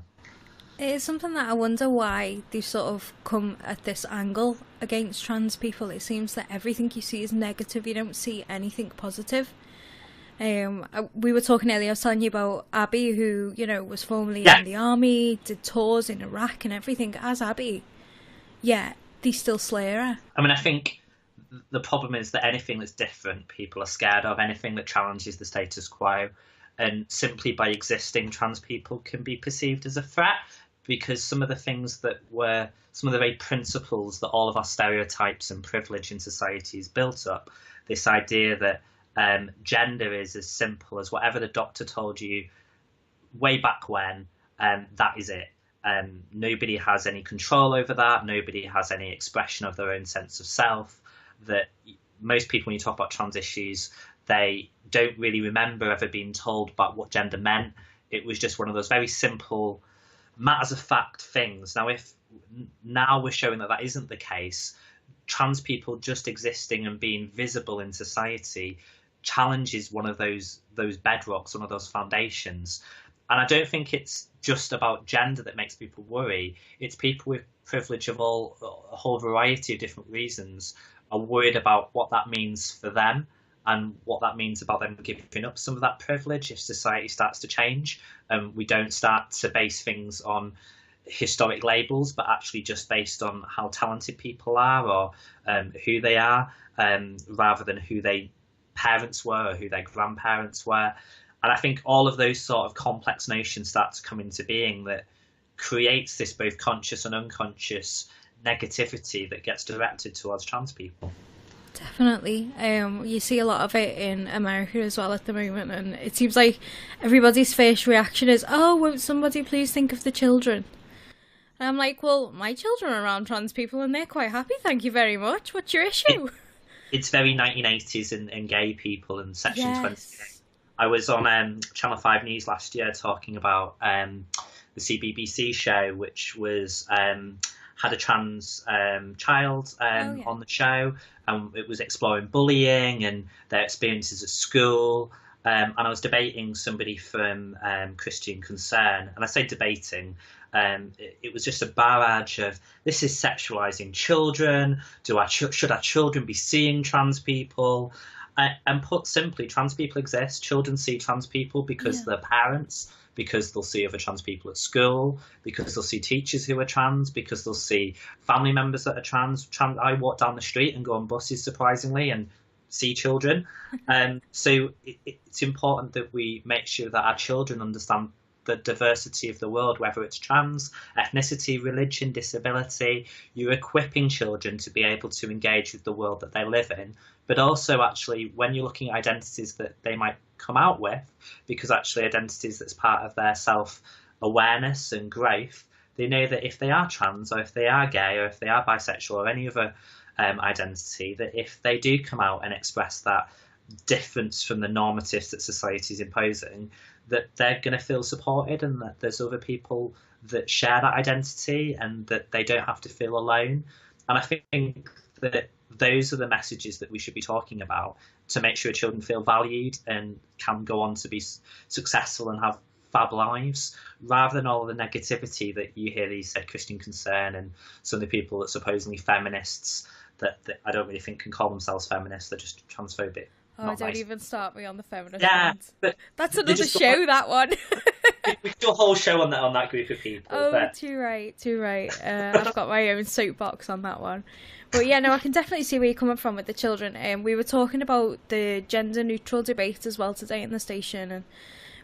It's something that I wonder why they've sort of come at this angle against trans people. It seems that everything you see is negative. You don't see anything positive. We were talking earlier, I was telling you about Abby, who, you know, was formerly in the army, did tours in Iraq and everything as Abby. Yeah, they still slay her. I mean, I think the problem is that anything that's different, people are scared of. Anything that challenges the status quo, and simply by existing, trans people can be perceived as a threat, because some of the things that were, some of the very principles that all of our stereotypes and privilege in society is built up, this idea that gender is as simple as whatever the doctor told you way back when, that is it. Nobody has any control over that. Nobody has any expression of their own sense of self. That most people, when you talk about trans issues, they don't really remember ever being told about what gender meant. It was just one of those very simple matters of fact things. Now, if now we're showing that that isn't the case, trans people just existing and being visible in society challenges one of those bedrocks, one of those foundations. And I don't think it's just about gender that makes people worry. It's people with privilege of a whole variety of different reasons are worried about what that means for them and what that means about them giving up some of that privilege if society starts to change. We don't start to base things on historic labels, but actually just based on how talented people are or who they are, rather than who their parents were or who their grandparents were. And I think all of those sort of complex notions start to come into being that creates this both conscious and unconscious negativity that gets directed towards trans people. Definitely. You see a lot of it in America as well at the moment, and it seems like everybody's first reaction is, oh, won't somebody please think of the children? And I'm like, well, my children are around trans people and they're quite happy, thank you very much. What's your issue? It's very 1980s and gay people and Section Yes. 28. I was on Channel 5 News last year talking about the CBBC show, which was had a trans child on the show, and it was exploring bullying and their experiences at school. And I was debating somebody from Christian Concern, and I say debating. It was just a barrage of, this is sexualizing children. Should our children be seeing trans people? And put simply, trans people exist. Children see trans people because they're parents, because they'll see other trans people at school, because they'll see teachers who are trans, because they'll see family members that are trans. I walk down the street and go on buses, surprisingly, and see children. So it's important that we make sure that our children understand the diversity of the world, whether it's trans, ethnicity, religion, disability. You're equipping children to be able to engage with the world that they live in, but also actually when you're looking at identities that they might come out with, because actually identities that's part of their self-awareness and growth, they know that if they are trans or if they are gay or if they are bisexual or any other identity, that if they do come out and express that difference from the normatives that society is imposing, that they're going to feel supported and that there's other people that share that identity and that they don't have to feel alone. And I think that those are the messages that we should be talking about to make sure children feel valued and can go on to be successful and have fab lives, rather than all the negativity that you hear these Christian Concern and some of the people that supposedly feminists that I don't really think can call themselves feminists. They're just transphobic. Oh, don't even start me on the feminist. Yeah, but that's another show, that one. We could do a whole show on that group of people. Oh, but... too right. I've got my own soapbox on that one. But yeah, no, I can definitely see where you're coming from with the children. We were talking about the gender neutral debate as well today in the station, and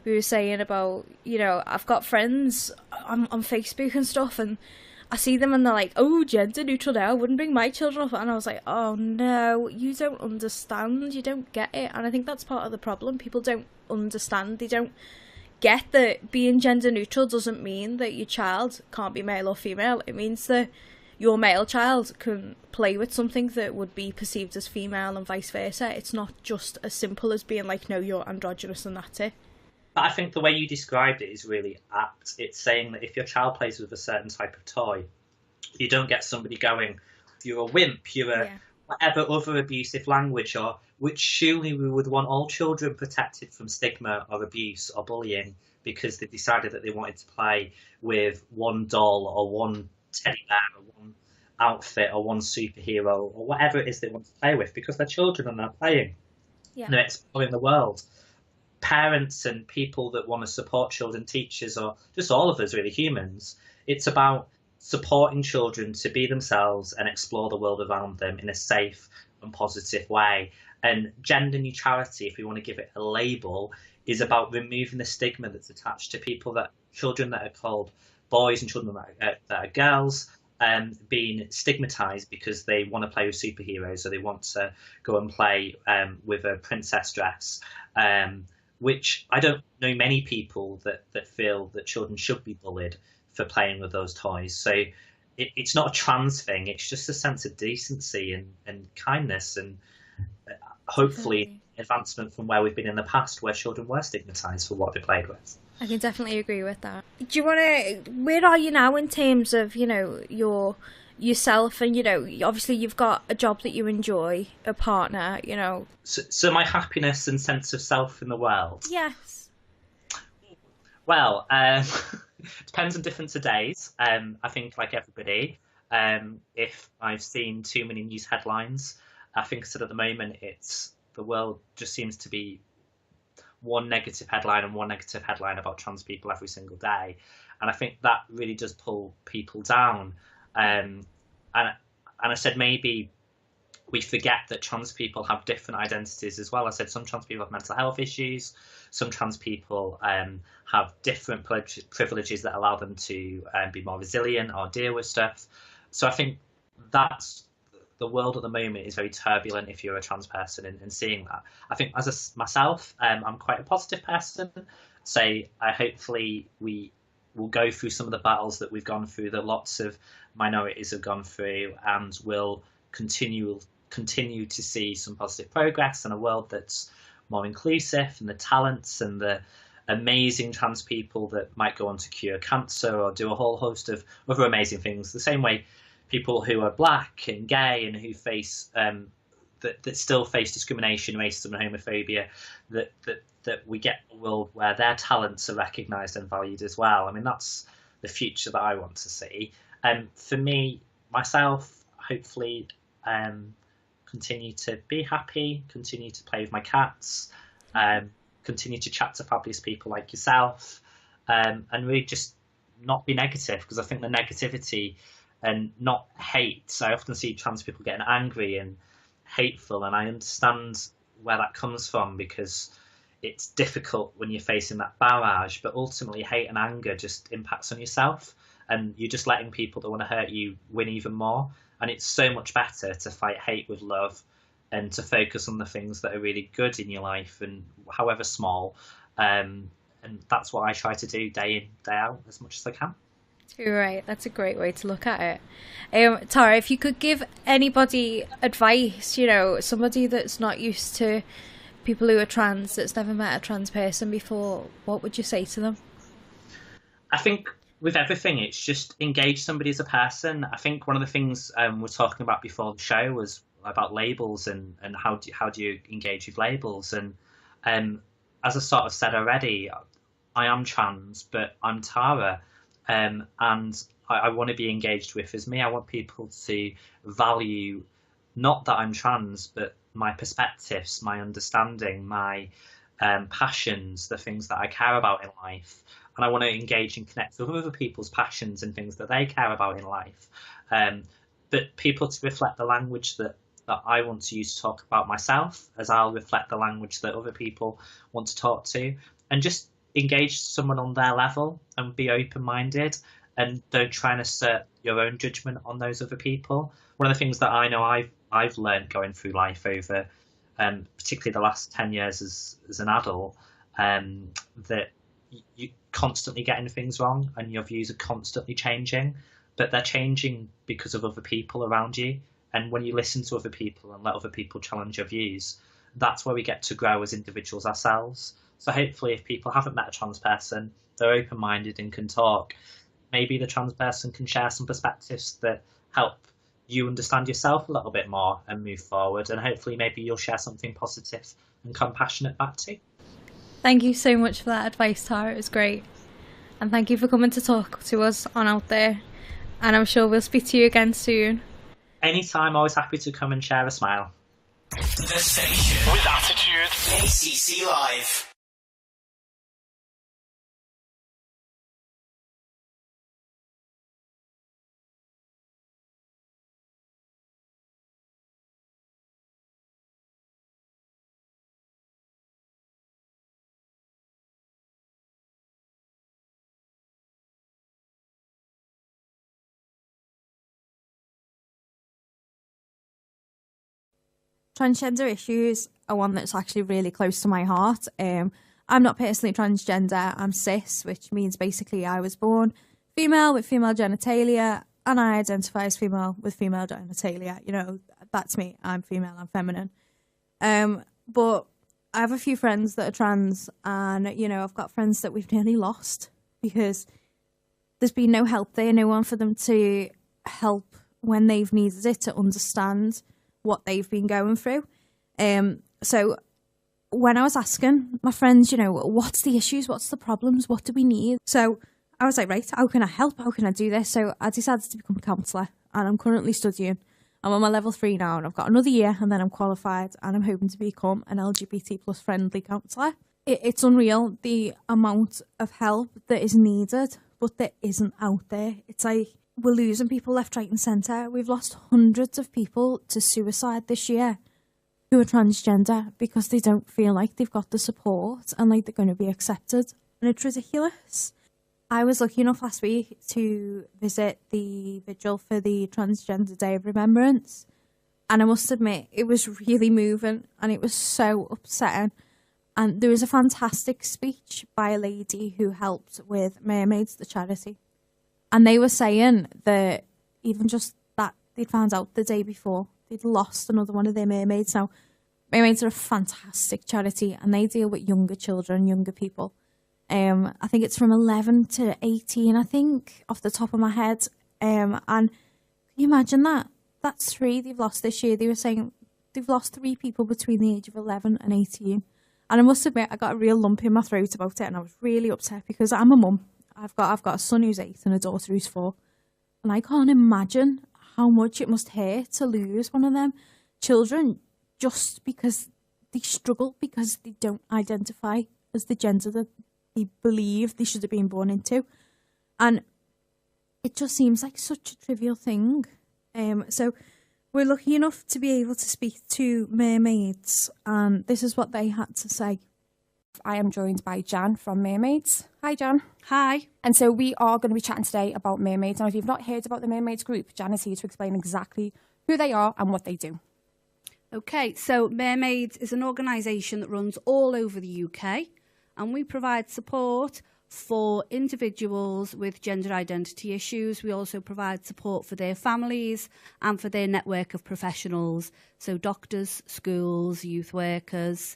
we were saying about, I've got friends on Facebook and stuff, and I see them and they're like, oh, gender neutral now, I wouldn't bring my children up. And I was like, oh no, you don't understand, you don't get it. And I think that's part of the problem. People don't understand, they don't get that being gender neutral doesn't mean that your child can't be male or female. It means that your male child can play with something that would be perceived as female and vice versa. It's not just as simple as being like, no, you're androgynous and that's it. But I think the way you described it is really apt. It's saying that if your child plays with a certain type of toy, you don't get somebody going, you're a wimp, you're a whatever other abusive language, or which surely we would want all children protected from stigma or abuse or bullying because they decided that they wanted to play with one doll or one teddy bear or one outfit or one superhero or whatever it is they want to play with, because they're children and they're playing. And they're exploring the world. Parents and people that want to support children, teachers, or just all of us, really, humans, it's about supporting children to be themselves and explore the world around them in a safe and positive way. And gender neutrality, if we want to give it a label, is about removing the stigma that's attached to children that are called boys and children that are girls, being stigmatized because they want to play with superheroes or they want to go and play with a princess dress. Which I don't know many people that feel that children should be bullied for playing with those toys. So it's not a trans thing, it's just a sense of decency and kindness and hopefully advancement from where we've been in the past where children were stigmatised for what they played with. I can definitely agree with that. Do you want to, where are you now in terms of, yourself and, obviously you've got a job that you enjoy, a partner, So my happiness and sense of self in the world? Yes. Well, depends on different days. I think, like everybody, if I've seen too many news headlines, I think that at the moment the world just seems to be one negative headline and one negative headline about trans people every single day, and I think that really does pull people down. And I said maybe we forget that trans people have different identities as well. I said some trans people have mental health issues, some trans people have different privileges that allow them to be more resilient or deal with stuff. So I think that's the world at the moment is very turbulent if you're a trans person, and seeing that. I think as myself, I'm quite a positive person. So hopefully we will go through some of the battles that we've gone through, that lots of minorities have gone through, and will continue to see some positive progress and a world that's more inclusive, and the talents and the amazing trans people that might go on to cure cancer or do a whole host of other amazing things. The same way people who are black and gay and who face that still face discrimination, racism and homophobia, that we get a world where their talents are recognised and valued as well. I mean, that's the future that I want to see. For me, myself, hopefully, continue to be happy, continue to play with my cats, continue to chat to fabulous people like yourself, and really just not be negative, because I think the negativity and not hate. So I often see trans people getting angry and hateful, and I understand where that comes from, because it's difficult when you're facing that barrage, but ultimately hate and anger just impacts on yourself, and you're just letting people that want to hurt you win even more. And it's so much better to fight hate with love and to focus on the things that are really good in your life, and however small. And that's what I try to do day in, day out, as much as I can. Right, that's a great way to look at it. Tara, if you could give anybody advice, somebody that's not used to people who are trans, that's never met a trans person before, what would you say to them? I think with everything, it's just engage somebody as a person. I think one of the things we're talking about before the show was about labels and how do you engage with labels. And as I sort of said already, I am trans, but I'm Tara. And I want to be engaged with as me. I want people to value not that I'm trans, but my perspectives, my understanding, my passions, the things that I care about in life. And I want to engage and connect with other people's passions and things that they care about in life. But people to reflect the language that I want to use to talk about myself, as I'll reflect the language that other people want to talk to. And just engage someone on their level and be open-minded, and don't try and assert your own judgment on those other people. One of the things that I know I've learned going through life over particularly the last 10 years as an adult, that you're constantly getting things wrong and your views are constantly changing, but they're changing because of other people around you. And when you listen to other people and let other people challenge your views, that's where we get to grow as individuals ourselves. So hopefully if people haven't met a trans person, they're open-minded and can talk, maybe the trans person can share some perspectives that help you understand yourself a little bit more and move forward. And hopefully maybe you'll share something positive and compassionate back too. Thank you so much for that advice, Tara. It was great. And thank you for coming to talk to us on Out There. And I'm sure we'll speak to you again soon. Anytime, always happy to come and share a smile. The station with attitude. ACC Live. Transgender issues are one that's actually really close to my heart. I'm not personally transgender, I'm cis, which means basically I was born female with female genitalia, and I identify as female with female genitalia. That's me. I'm female, I'm feminine. But I have a few friends that are trans, and, I've got friends that we've nearly lost because there's been no help there, no one for them to help when they've needed it, to understand what they've been going through. So when I was asking my friends, what's the issues, what's the problems, what do we need? So I was like, right, how can I help? How can I do this? So I decided to become a counsellor, and I'm currently studying. I'm on my level 3 now, and I've got another year, and then I'm qualified, and I'm hoping to become an LGBT plus friendly counsellor. It's unreal, the amount of help that is needed, but that isn't out there. It's like we're losing people left, right and centre. We've lost hundreds of people to suicide this year who are transgender because they don't feel like they've got the support and like they're going to be accepted. And it's ridiculous. I was lucky enough last week to visit the vigil for the Transgender Day of Remembrance. And I must admit, it was really moving and it was so upsetting. And there was a fantastic speech by a lady who helped with Mermaids, the charity. And they were saying that even just that they'd found out the day before, they'd lost another one of their mermaids. Now, Mermaids are a fantastic charity and they deal with younger children, younger people. I think it's from 11 to 18, I think, off the top of my head. And can you imagine that? That's 3 they've lost this year. They were saying they've lost 3 people between the age of 11 and 18. And I must admit, I got a real lump in my throat about it, and I was really upset because I'm a mum. I've got a son who's 8 and a daughter who's 4. And I can't imagine how much it must hurt to lose one of them children just because they struggle, because they don't identify as the gender that they believe they should have been born into. And it just seems like such a trivial thing. So we're lucky enough to be able to speak to Mermaids, and this is what they had to say. I am joined by Jan from Mermaids. Hi, Jan. Hi. And so we are going to be chatting today about Mermaids. Now, if you've not heard about the Mermaids group, Jan is here to explain exactly who they are and what they do. Okay, so Mermaids is an organisation that runs all over the UK, and we provide support for individuals with gender identity issues. We also provide support for their families and for their network of professionals, so doctors, schools, youth workers,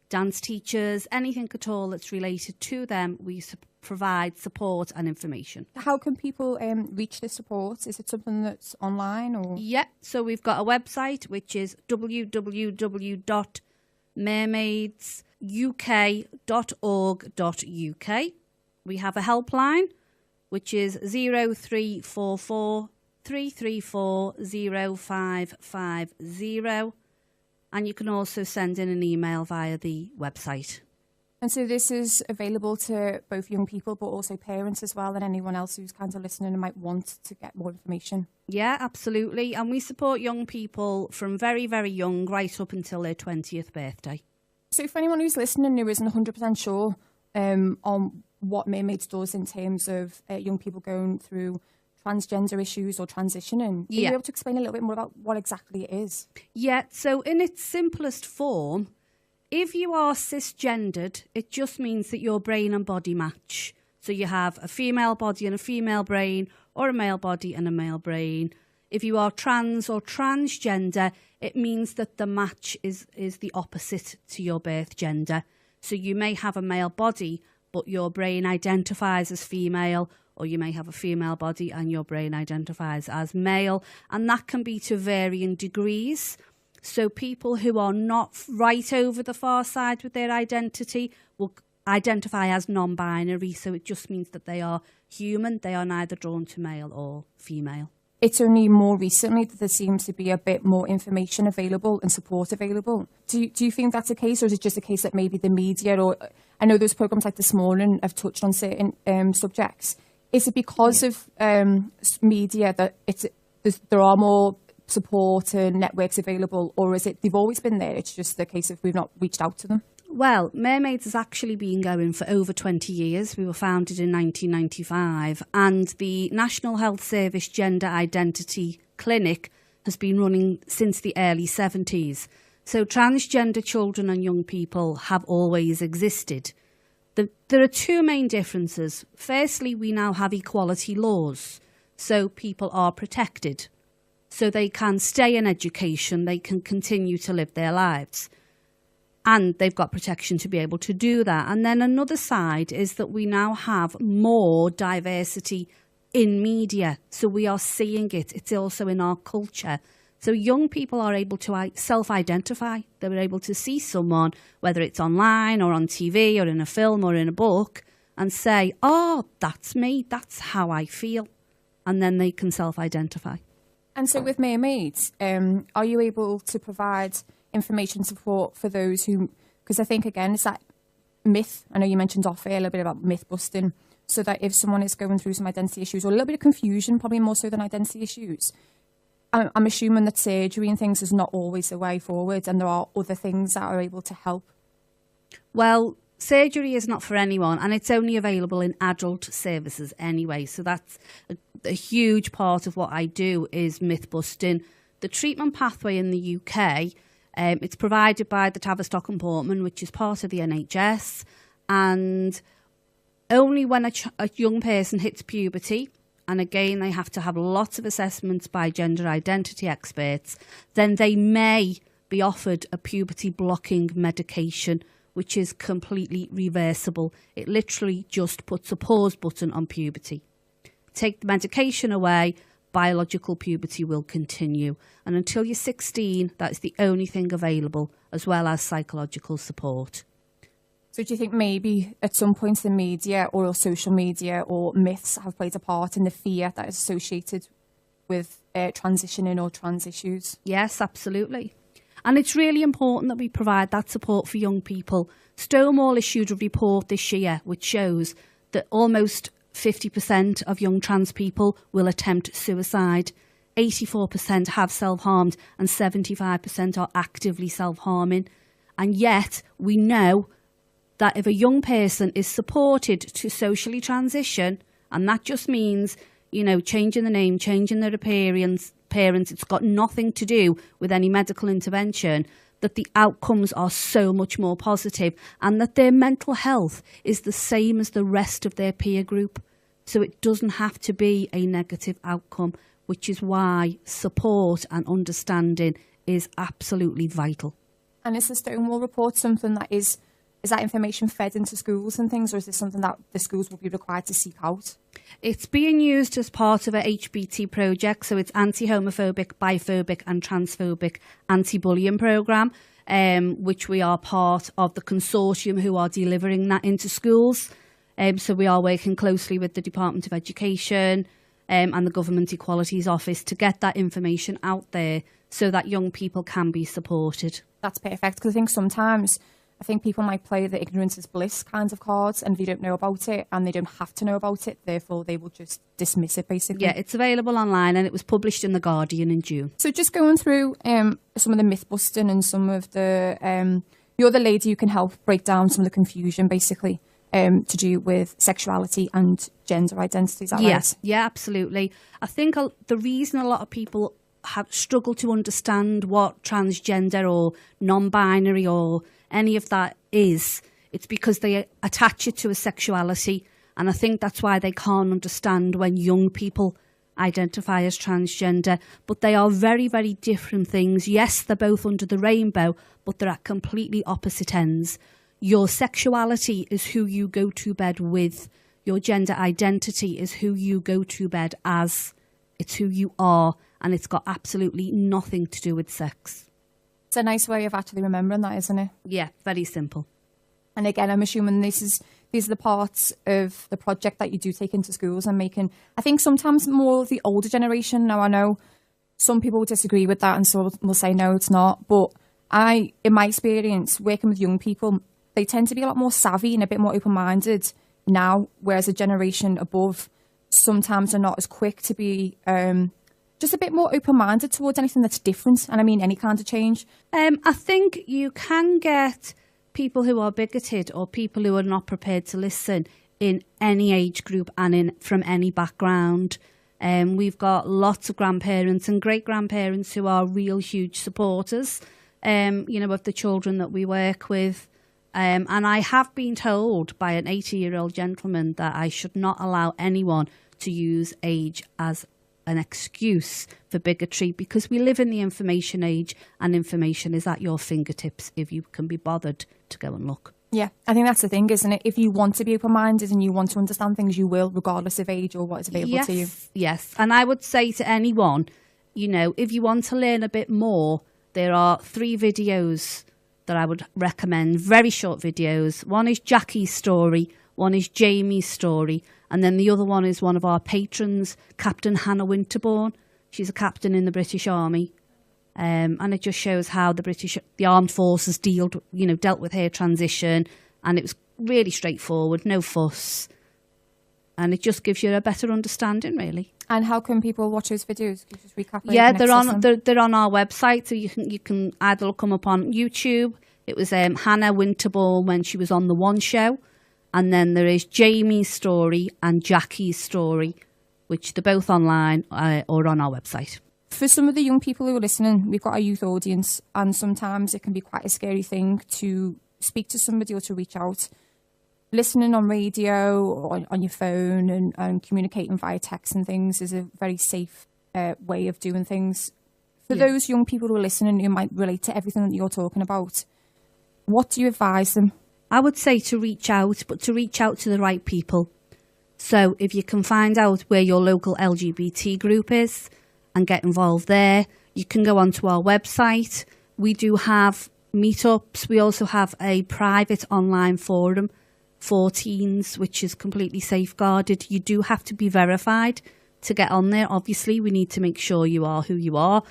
dance teachers, anything at all that's related to them. We provide support and information. How can people reach this support? Is it something that's online or? Yeah, so we've got a website which is www.mermaidsuk.org.uk. We have a helpline which is 0344 334 0550. And you can also send in an email via the website. And so this is available to both young people, but also parents as well, and anyone else who's kind of listening and might want to get more information. Yeah, absolutely. And we support young people from very, very young right up until their 20th birthday. So for anyone who's listening who isn't 100% sure on what Mermaids does in terms of young people going through transgender issues or transitioning. Are you able to explain a little bit more about what exactly it is? Yeah, so in its simplest form, if you are cisgendered, it just means that your brain and body match. So you have a female body and a female brain, or a male body and a male brain. If you are trans or transgender, it means that the match is the opposite to your birth gender. So you may have a male body, but your brain identifies as female, or you may have a female body and your brain identifies as male, and that can be to varying degrees. So people who are not right over the far side with their identity will identify as non-binary, so it just means that they are human. They are neither drawn to male or female. It's only more recently that there seems to be a bit more information available and support available. Do you think that's the case, or is it just a case that maybe the media, or I know those programmes like This Morning have touched on certain subjects. Is it because of media that there are more support and networks available, or is it they've always been there? It's just the case of we've not reached out to them? Well, Mermaids has actually been going for over 20 years. We were founded in 1995, and the National Health Service Gender Identity Clinic has been running since the early 70s. So transgender children and young people have always existed. There are 2 main differences. Firstly, we now have equality laws, so people are protected. So they can stay in education, they can continue to live their lives. And they've got protection to be able to do that. And then another side is that we now have more diversity in media. So we are seeing it. It's also in our culture. So young people are able to self-identify. They're able to see someone, whether it's online or on TV or in a film or in a book, and say, oh, that's me, that's how I feel. And then they can self-identify. And so with Mermaids, are you able to provide information support for those who, because I think, again, it's that myth. I know you mentioned off air a little bit about myth busting, so that if someone is going through some identity issues or a little bit of confusion, probably more so than identity issues, I'm assuming that surgery and things is not always the way forward, and there are other things that are able to help. Well, surgery is not for anyone, and it's only available in adult services anyway. So that's a huge part of what I do is myth busting. The treatment pathway in the UK, it's provided by the Tavistock and Portman, which is part of the NHS, and only when a young person hits puberty, and again they have to have lots of assessments by gender identity experts, then they may be offered a puberty blocking medication, which is completely reversible. It literally just puts a pause button on puberty. Take the medication away, biological puberty will continue. And until you're 16, that is the only thing available, as well as psychological support. So do you think maybe at some point the media or social media or myths have played a part in the fear that is associated with transitioning or trans issues? Yes, absolutely. And it's really important that we provide that support for young people. Stonewall issued a report this year which shows that almost 50% of young trans people will attempt suicide. 84% have self-harmed and 75% are actively self-harming. And yet we know that if a young person is supported to socially transition, and that just means, you know, changing the name, changing their appearance, it's got nothing to do with any medical intervention, that the outcomes are so much more positive and that their mental health is the same as the rest of their peer group. So it doesn't have to be a negative outcome, which is why support and understanding is absolutely vital. And is the Stonewall report something that is that information fed into schools and things, or is this something that the schools will be required to seek out? It's being used as part of a HBT project, so it's anti-homophobic, biphobic and transphobic anti-bullying programme, which we are part of the consortium who are delivering that into schools. So we are working closely with the Department of Education and the Government Equalities Office to get that information out there so that young people can be supported. That's perfect, because I think sometimes people might play the ignorance is bliss kind of cards, and if they don't know about it and they don't have to know about it, therefore they will just dismiss it basically. Yeah, it's available online and it was published in The Guardian in June. So just going through some of the myth busting and some of the, you're the lady who can help break down some of the confusion basically to do with sexuality and gender identity, is that right? Yeah, absolutely. I think the reason a lot of people have struggled to understand what transgender or non-binary or any of that is, it's because they attach it to a sexuality, and I think that's why they can't understand when young people identify as transgender. But they are very, very different things. Yes, they're both under the rainbow, but they're at completely opposite ends. Your sexuality is who you go to bed with. Your gender identity is who you go to bed as. It's who you are, and it's got absolutely nothing to do with sex. It's a nice way of actually remembering that, isn't it? Yeah, very simple. And again, I'm assuming these are the parts of the project that you do take into schools and making, I think sometimes more the older generation. Now I know some people will disagree with that and so will say no, it's not. But in my experience, working with young people, they tend to be a lot more savvy and a bit more open-minded now, whereas a generation above sometimes are not as quick to be just a bit more open-minded towards anything that's different, and I mean any kind of change. I think you can get people who are bigoted or people who are not prepared to listen in any age group and from any background. We've got lots of grandparents and great-grandparents who are real huge supporters, of the children that we work with. And I have been told by an 80-year-old gentleman that I should not allow anyone to use age as an excuse for bigotry, because we live in the information age and information is at your fingertips if you can be bothered to go and look. Yeah, I think that's the thing, isn't it? If you want to be open-minded and you want to understand things, you will, regardless of age or what is available to you. Yes, and I would say to anyone, if you want to learn a bit more, there are 3 videos that I would recommend, very short videos. One is Jackie's story, One is Jamie's story, and then the other one is one of our patrons, Captain Hannah Winterbourne. She's a captain in the British Army, and it just shows how the armed forces dealt with her transition, and it was really straightforward, no fuss, and it just gives you a better understanding, really. And how can people watch those videos? Can you just recap? Yeah, they're on our website, so you can either look them up on YouTube. It was Hannah Winterbourne when she was on the One Show. And then there is Jamie's story and Jackie's story, which they're both online or on our website. For some of the young people who are listening, we've got a youth audience, and sometimes it can be quite a scary thing to speak to somebody or to reach out. Listening on radio or on your phone and communicating via text and things is a very safe way of doing things. For those young people who are listening who might relate to everything that you're talking about, what do you advise them? I would say to reach out, but to reach out to the right people. So if you can find out where your local LGBT group is and get involved there, you can go onto our website. We do have meetups. We also have a private online forum for teens, which is completely safeguarded. You do have to be verified to get on there. Obviously, we need to make sure you are who you are.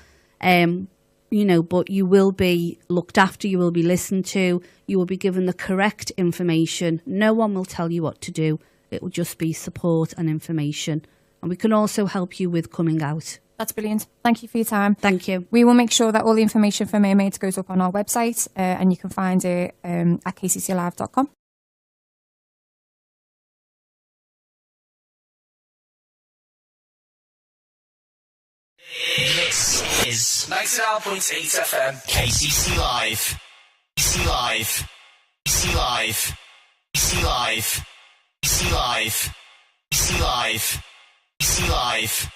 But you will be looked after, you will be listened to, you will be given the correct information. No one will tell you what to do. It will just be support and information. And we can also help you with coming out. That's brilliant. Thank you for your time. Thank you. We will make sure that all the information for Mermaids goes up on our website, and you can find it at kcclive.com. This is 99.8 FM KCC Live. KCC Live. KCC Live. KCC Live. KCC Live. KCC Live. KCC Live.